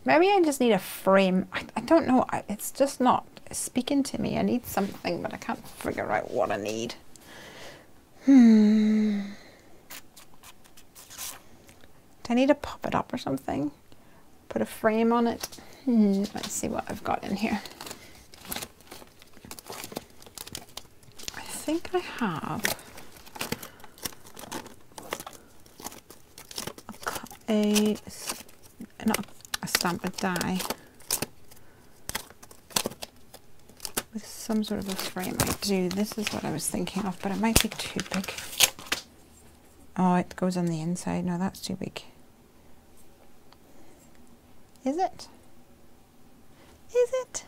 Maybe I just need a frame. I don't know. It's just not speaking to me. I need something, but I can't figure out what I need. Do I need to pop it up or something? Put a frame on it? Let's see what I've got in here. I think I have not a stamp, a die with some sort of a frame. I do. This is what I was thinking of, but it might be too big. Oh, it goes on the inside. No, that's too big. Is it? Is it?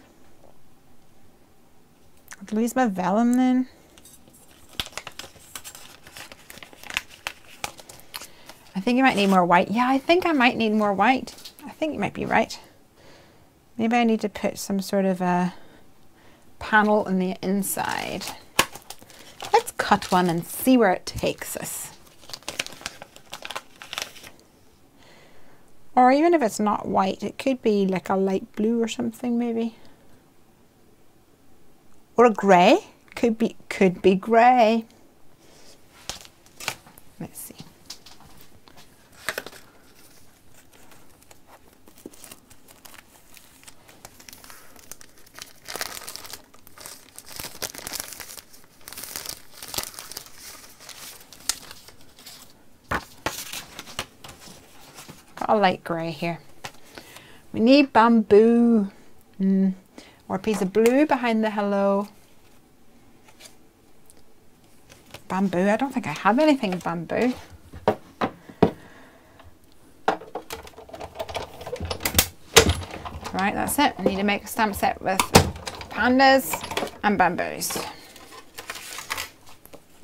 I'll lose my vellum then. I think you might need more white. Yeah, I think I might need more white. I think you might be right. Maybe I need to put some sort of a panel on the inside. Let's cut one and see where it takes us. Or even if it's not white, it could be like a light blue or something maybe. Or a grey. Could be grey. Let's see. Got a light grey here. We need bamboo. Or a piece of blue behind the hello. Bamboo. I don't think I have anything bamboo. Right, that's it. I need to make a stamp set with pandas and bamboos.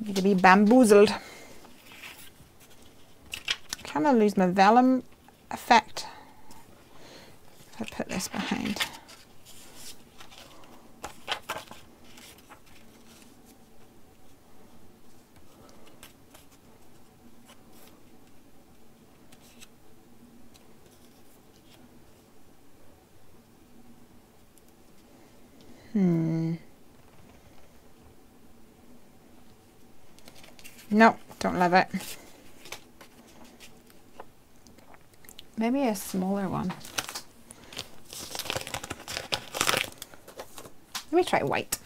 Need to be bamboozled. Kind of lose my vellum effect if I put this behind. Nope, don't love it. Maybe a smaller one. Let me try white.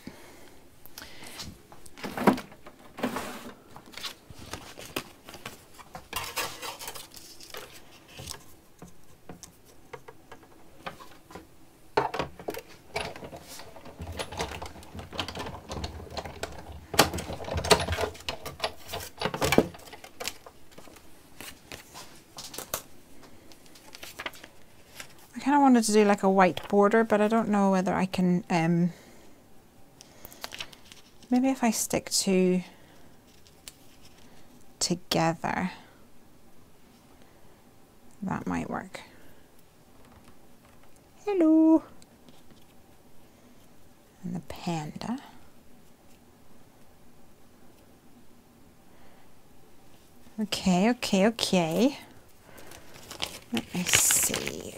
I kind of wanted to do like a white border, but I don't know whether I can, maybe if I stick two together, that might work. Hello. And the panda. Okay, okay, okay. Let me see.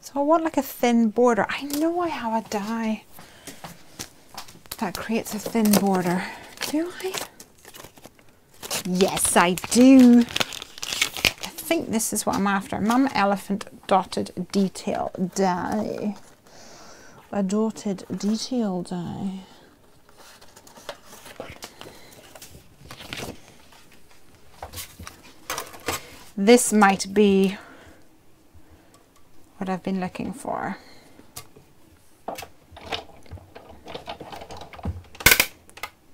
So I want like a thin border. I know I have a die that creates a thin border. Do I? Yes, I do. I think this is what I'm after. Mum Elephant Dotted Detail Die. A dotted detail die. This might be what I've been looking for.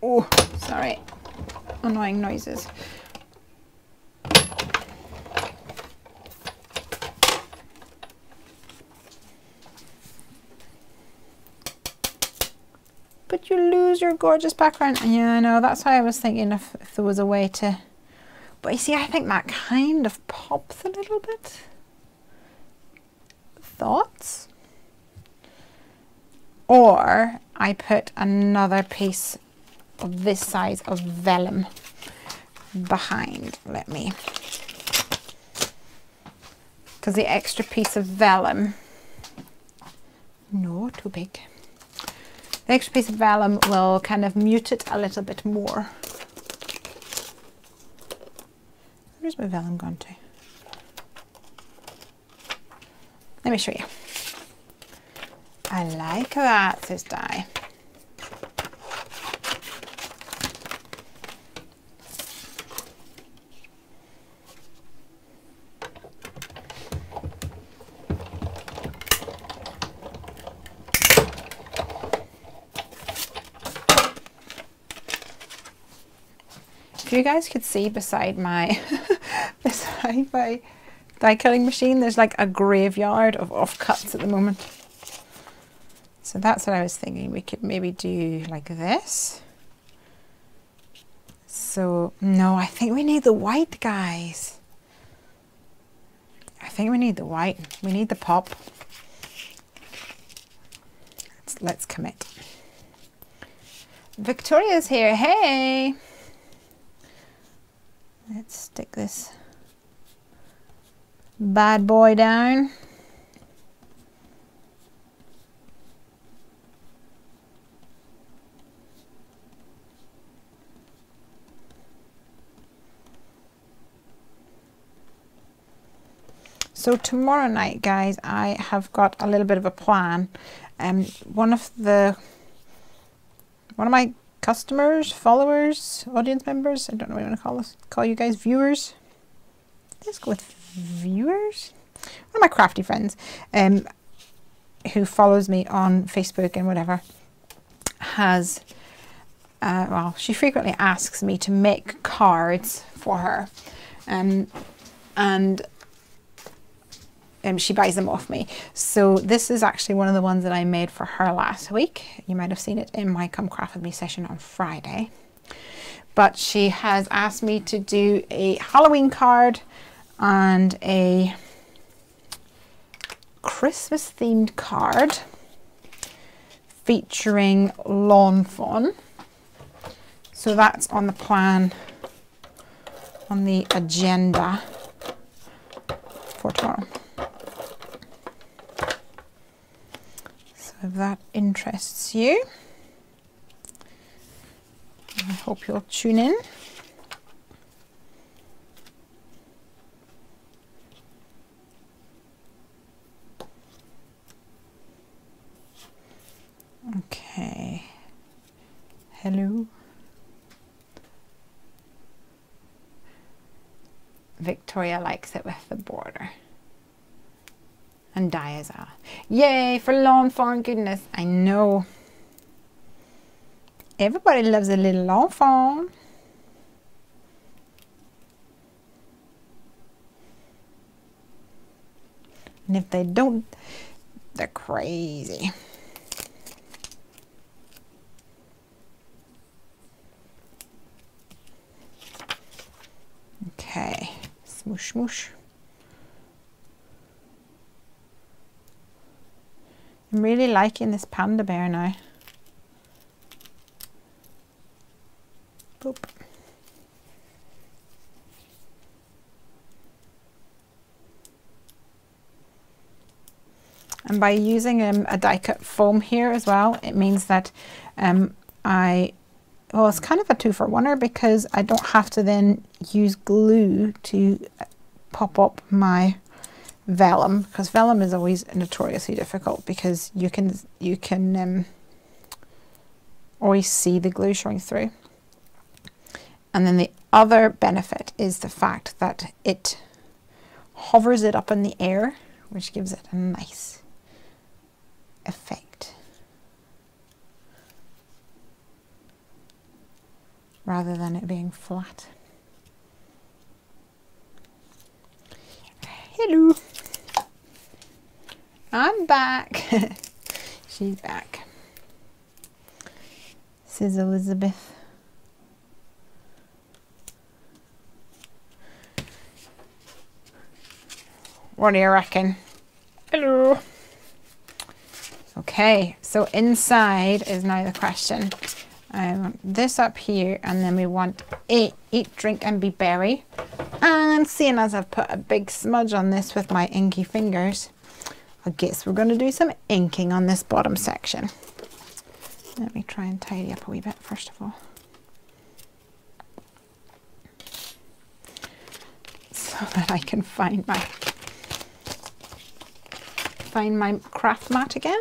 Oh, sorry. Annoying noises. But you lose your gorgeous background. Yeah, I know. That's why I was thinking if there was a way to... But you see, I think that kind of pops a little bit. Thoughts? Or I put another piece of this size of vellum behind. Let me... Because the extra piece of vellum... No, too big. The extra piece of vellum will kind of mute it a little bit more. Where's my vellum gone to? Let me show you. I like that, says Di. If you guys could see beside my die cutting machine, there's like a graveyard of offcuts at the moment. So that's what I was thinking. We could maybe do like this. So no, I think we need the white, guys. I think we need the white. We need the pop. Let's commit. Victoria's here. Hey. Let's stick this bad boy down. So tomorrow night, guys, I have got a little bit of a plan. One of my customers, followers, audience members, I don't know what you want to call you guys, viewers. Let's go with viewers. One of my crafty friends, who follows me on Facebook and whatever, has, well, she frequently asks me to make cards for her, and she buys them off me. So this is actually one of the ones that I made for her last week. You might have seen it in my Come Craft With Me session on Friday. But she has asked me to do a Halloween card and a Christmas themed card featuring lawn fawn. So that's on the plan, on the agenda for tomorrow. If that interests you, I hope you'll tune in. Okay. Hello. Victoria likes it with the border. And Diaza. Yay for lawn fawn goodness. I know. Everybody loves a little lawn fawn. And if they don't, they're crazy. Okay. Smoosh, smoosh. I'm really liking this panda bear now. Boop. And by using a die cut foam here as well, it means that well, it's kind of a 2-for-1er because I don't have to then use glue to pop up my vellum, because vellum is always notoriously difficult because you can always see the glue showing through. And then the other benefit is the fact that it hovers it up in the air, which gives it a nice effect rather than it being flat. Hello. I'm back. She's back. This is Elizabeth. What do you reckon? Hello. Okay, so inside is now the question. I want this up here, and then we want eat, drink, and be berry. And seeing as I've put a big smudge on this with my inky fingers, I guess we're going to do some inking on this bottom section. Let me try and tidy up a wee bit first of all, so that I can find my craft mat again.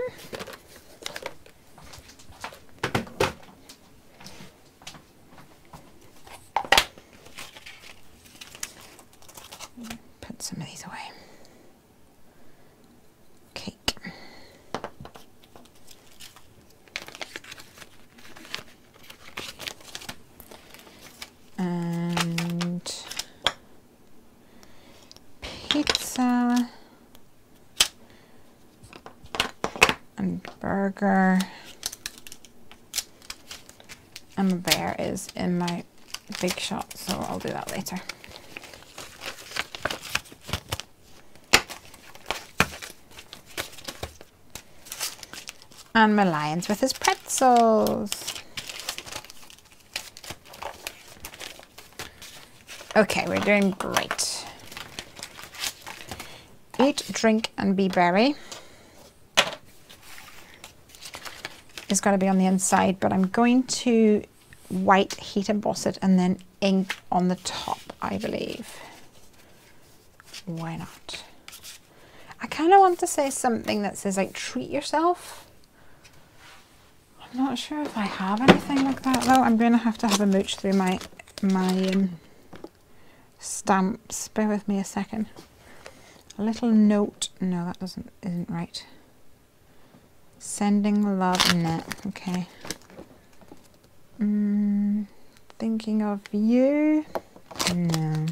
Put some of these away. Cake. And pizza. And burger. And my bear is in my big shot, so I'll do that later. And my lion's with his pretzels. Okay, we're doing great. Eat, drink, and be berry. It's got to be on the inside, but I'm going to white heat emboss it and then ink on the top, I believe. Why not? I kind of want to say something that says like treat yourself. I'm not sure if I have anything like that though. I'm going to have a mooch through my stamps. Bear with me a second. A little note. No, that isn't right. Sending love. No. Okay. Thinking of you. No.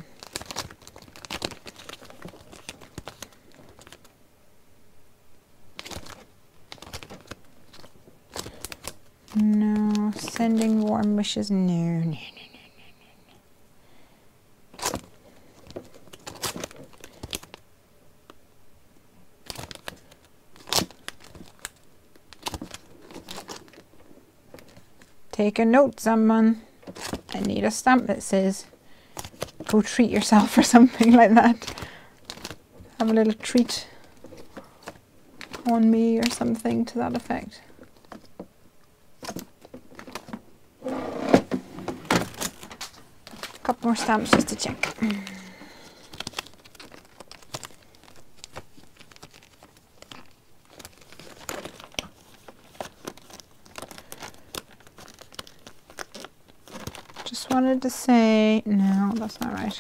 No. Sending warm wishes. No. Take a note, someone. I need a stamp that says, go treat yourself or something like that. Have a little treat on me or something to that effect. A couple more stamps just to check. Just wanted to say, no, that's not right.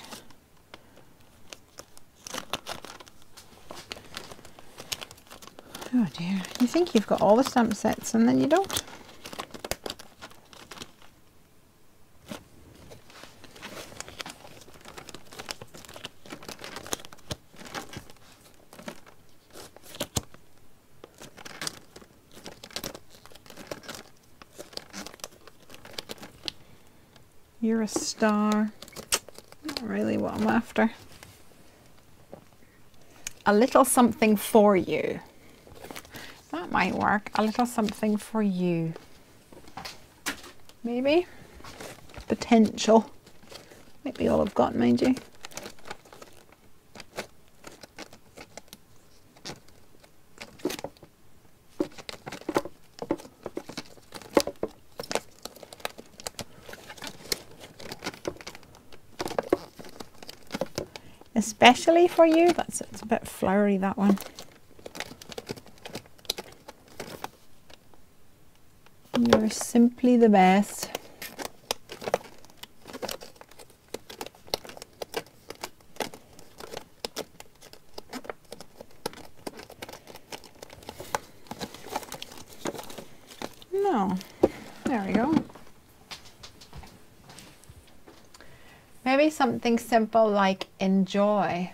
Oh dear, you think you've got all the stamp sets and then you don't. You're a star. Not really what I'm after. A little something for you. That might work. A little something for you. Maybe. Potential. Might be all I've got, mind you. Especially for you. It's a bit flowery, that one. You're simply the best. No. There we go. Maybe something simple like enjoy.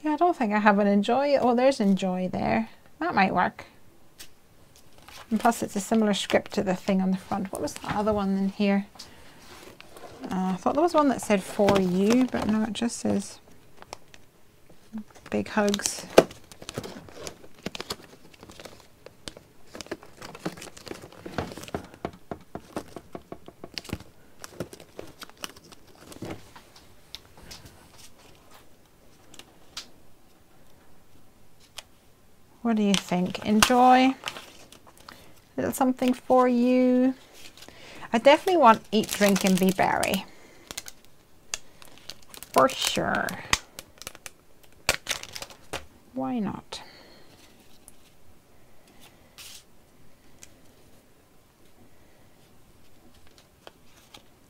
Yeah, I don't think I have an enjoy. Oh, there's enjoy there. That might work. And plus it's a similar script to the thing on the front. What was the other one in here? I thought there was one that said for you, but no, it just says big hugs. What do you think? Enjoy. Little something for you. I definitely want eat, drink and be berry. For sure. Why not?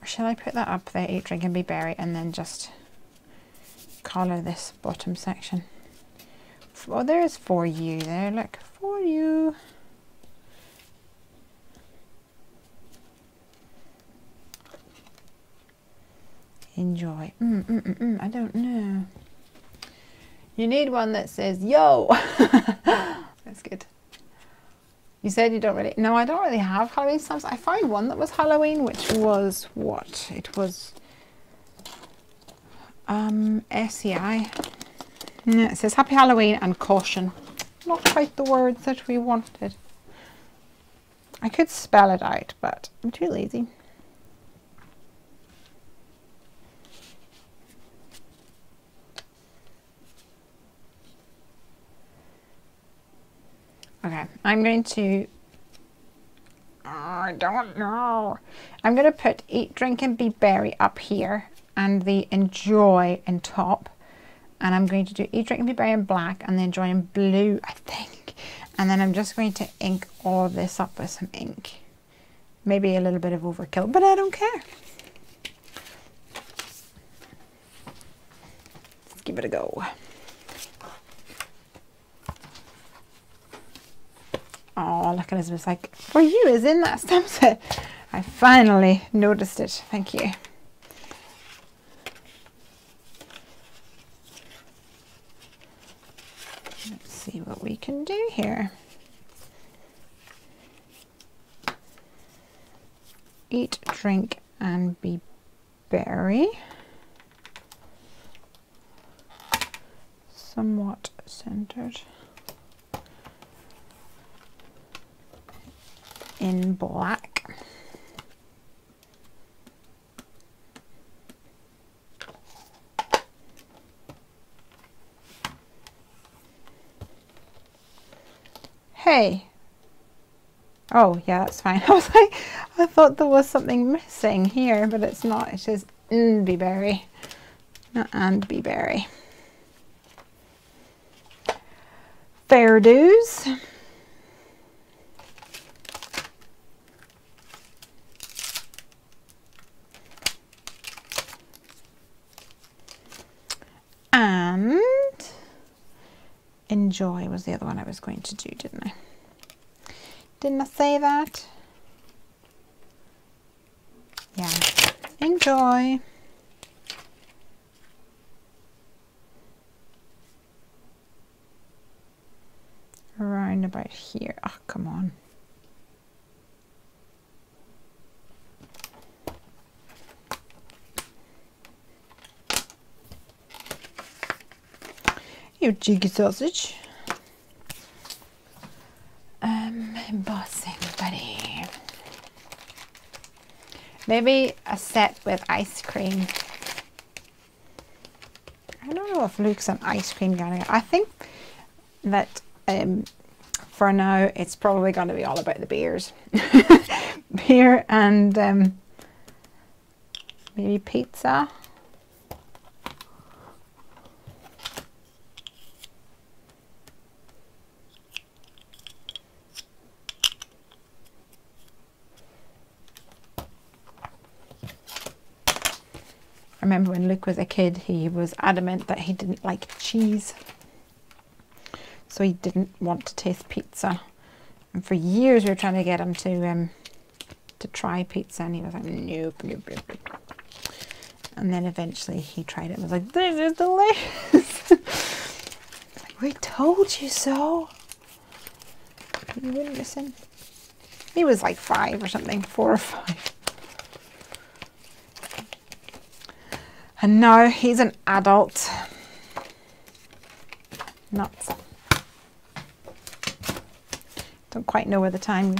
Or shall I put that up there, eat, drink and be berry, and then just color this bottom section? Oh, there's for you there. Look, for you. Enjoy. I don't know. You need one that says yo. That's good. You said you don't really. No, I don't really have Halloween stamps. I found one that was Halloween, which was what? It was SEI. Yeah, it says Happy Halloween and caution. Not quite the words that we wanted. I could spell it out, but I'm too lazy. Okay, I'm going to, I don't know. I'm going to put eat, drink and be berry up here and the enjoy in top. And I'm going to do each drink and be berry in black and then join in blue, I think. And then I'm just going to ink all of this up with some ink. Maybe a little bit of overkill, but I don't care. Let's give it a go. Oh, look, Elizabeth's like, for you is in that stamp set. I finally noticed it. Thank you. Let's see what we can do here. Eat, drink, and be berry. Somewhat centered. In black. Hey. Oh, yeah, that's fine. I was like, I thought there was something missing here, but it's not. It says be berry, not and be berry. Fair dues. And enjoy was the other one I was going to do, didn't I? Didn't I say that? Yeah. Enjoy. Around about here. Oh, come on. You cheeky sausage. Embossing, buddy. Maybe a set with ice cream. I don't know if Luke's an ice cream guy. I think that for now it's probably going to be all about the beers. Beer and maybe pizza. I remember when Luke was a kid, he was adamant that he didn't like cheese. So he didn't want to taste pizza. And for years we were trying to get him to try pizza, and he was like, nope, nope, nope, nope. And then eventually he tried it and was like, this is delicious. Like, we told you so. You wouldn't listen. He was like 5 or something, 4 or 5. And now he's an adult. Nuts. Don't quite know where the time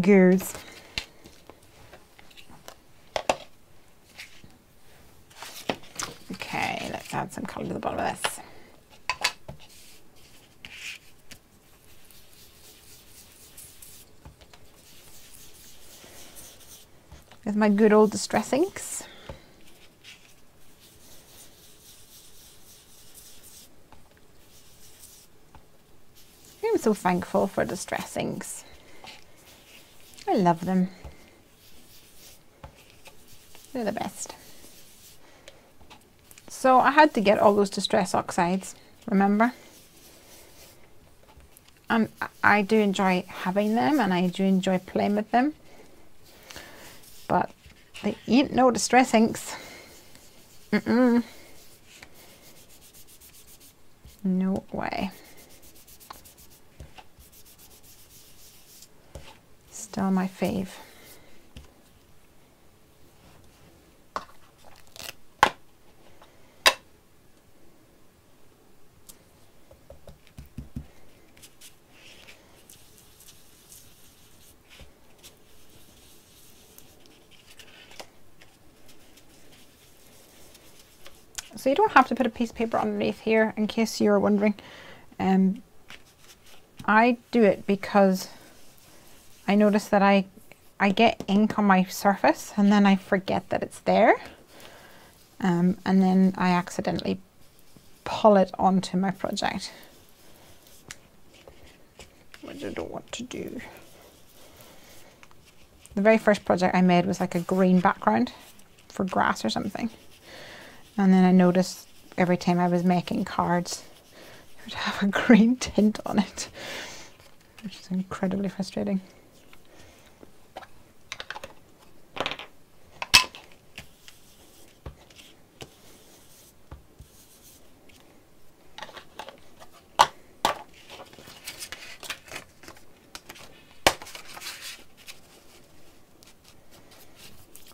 goes. Okay, let's add some colour to the bottom of this. With my good old distress inks. I'm so thankful for distress inks. I love them. They're the best. So I had to get all those distress oxides, remember? And I do enjoy having them, and I do enjoy playing with them. But they ain't no distress inks. Mm-mm. No way. Still my fave. So you don't have to put a piece of paper underneath here, in case you're wondering. I do it because I notice that I get ink on my surface and then I forget that it's there. And then I accidentally pull it onto my project, which I don't want to do. The very first project I made was like a green background for grass or something. And then I noticed every time I was making cards, it would have a green tint on it, which is incredibly frustrating.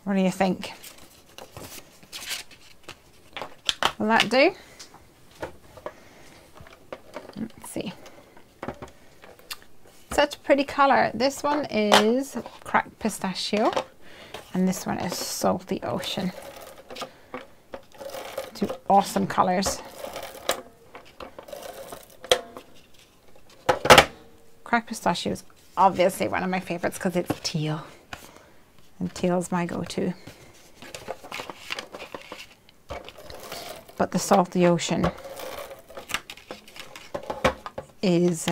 What do you think? Will that do? Let's see. Such a pretty colour. This one is cracked pistachio and this one is salty ocean. Two awesome colours. Cracked pistachio is obviously one of my favourites because it's teal. And teal's my go-to. But the salty ocean is,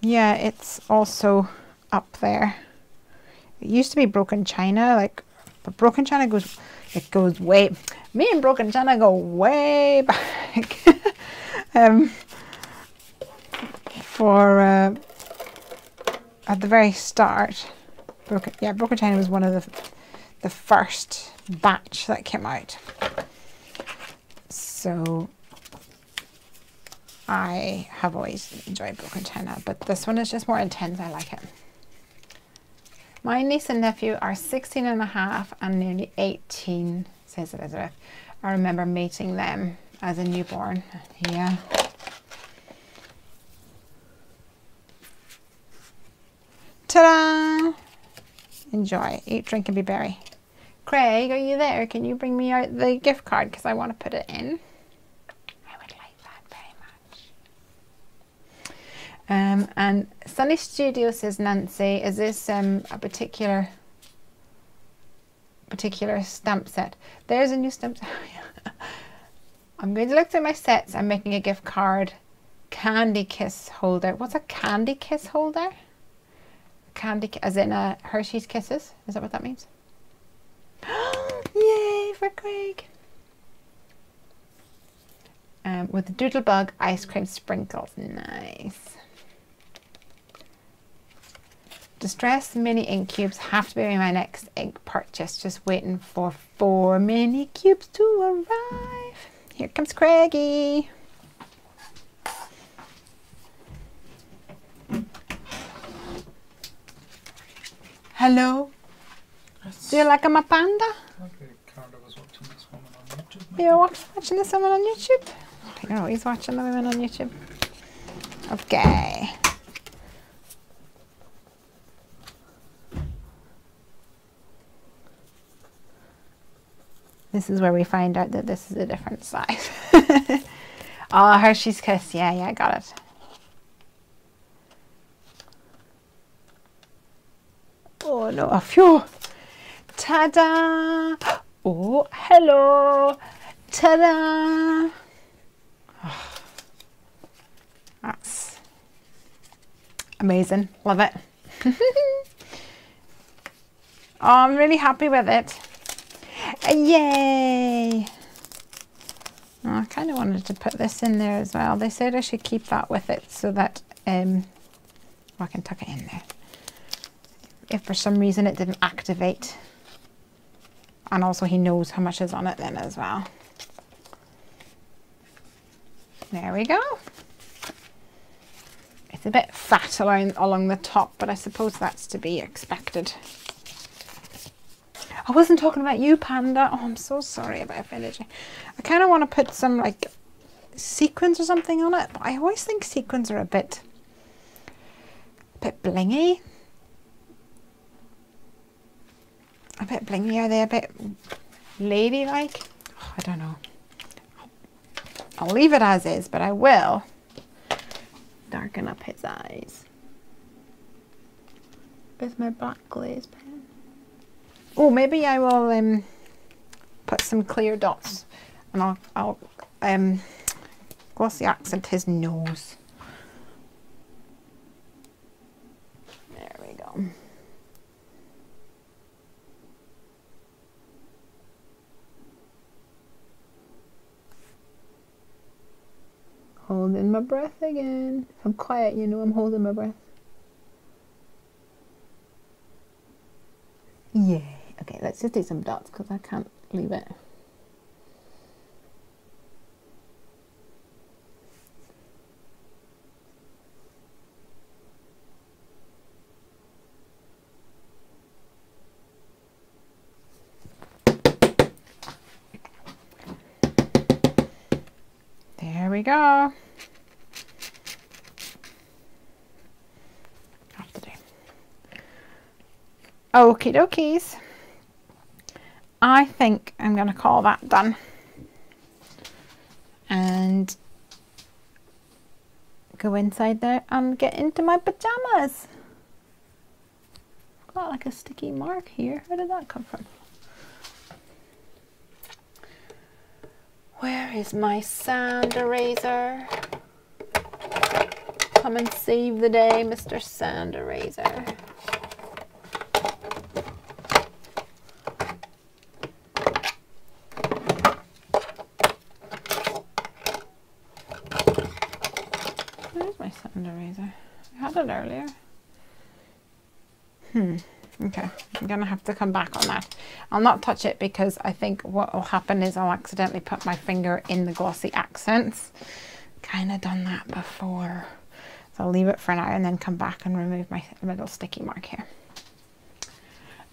yeah, it's also up there. It used to be broken china, like, but broken china goes way, me and broken china go way back. At the very start, broken china was one of the first batch that came out. So I have always enjoyed broken china, but this one is just more intense. I like it. My niece and nephew are 16 and a half and nearly 18, says Elizabeth. I remember meeting them as a newborn. Yeah. Ta-da! Enjoy, eat, drink and be berry. Craig, are you there? Can you bring me out the gift card because I want to put it in? I would like that very much. And Sunny Studio says, Nancy, is this a particular stamp set? There's a new stamp set. I'm going to look through my sets. I'm making a gift card candy kiss holder. What's a candy kiss holder? Candy, as in a Hershey's Kisses, is that what that means? Yay for Craig! With the Doodlebug ice cream sprinkles, nice. Distress mini ink cubes have to be my next ink purchase. Just waiting for 4 mini cubes to arrive. Here comes Craigie. Hello. Yes. Do you like my panda? Okay, Carla was watching this woman on YouTube. You're watching this woman on YouTube? You're always watching the women on YouTube. Okay. This is where we find out that this is a different size. Oh, Hershey's Kiss. Yeah, I got it. Oh no, a few. Ta-da! Oh, hello! Ta-da! Oh, that's amazing. Love it. Oh, I'm really happy with it. Yay! Oh, I kind of wanted to put this in there as well. They said I should keep that with it so that I can tuck it in there. If for some reason it didn't activate. And also he knows how much is on it then as well. There we go. It's a bit fat along the top, but I suppose that's to be expected. I wasn't talking about you, Panda. Oh, I'm so sorry about Village. I kind of want to put some like sequins or something on it, but I always think sequins are a bit blingy. A bit blingy, are they? A bit ladylike? Oh, I don't know. I'll leave it as is, but I will darken up his eyes with my black glaze pen. Oh, maybe I will put some clear dots, and I'll glossy accent his nose. There we go. Holding my breath again. If I'm quiet, you know I'm holding my breath. Yay. Okay, let's just do some dots because I can't leave it. There we go. Have to do. Okie dokies. I think I'm going to call that done. And go inside there and get into my pajamas. Got like a sticky mark here. Where did that come from? Where is my sand eraser? Come and save the day, Mr. Sand Eraser. Where's my sand eraser? I had it earlier. Okay, I'm gonna have to come back on that. I'll not touch it because I think what will happen is I'll accidentally put my finger in the glossy accents. Kind of done that before. So I'll leave it for now and then come back and remove my little sticky mark here.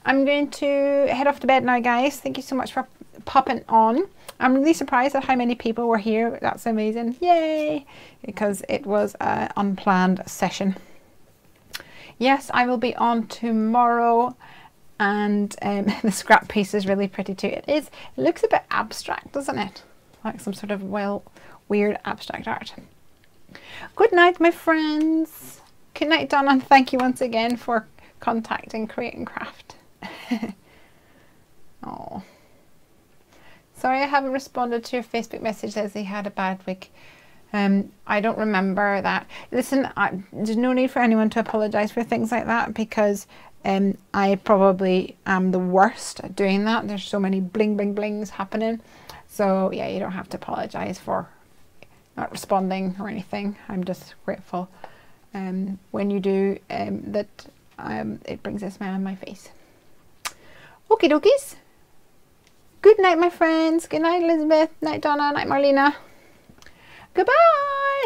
I'm going to head off to bed now, guys. Thank you so much for popping on. I'm really surprised at how many people were here. That's amazing. Yay! Because it was an unplanned session. Yes, I will be on tomorrow, and the scrap piece is really pretty too. It looks a bit abstract, doesn't it? Like some sort of weird abstract art. Good night, my friends. Good night, Donna, and thank you once again for contacting Create and Craft. Oh, sorry I haven't responded to your Facebook message as he had a bad week. I don't remember that. Listen, there's no need for anyone to apologize for things like that, because I probably am the worst at doing that. There's so many bling bling blings happening. So yeah, you don't have to apologize for not responding or anything. I'm just grateful when you do that. It brings a smile on my face. Okie dokies. Good night, my friends. Good night, Elizabeth. Night, Donna. Night, Marlena. Goodbye.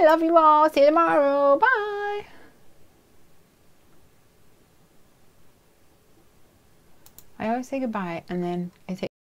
Love you all. See you tomorrow. Bye. I always say goodbye and then I say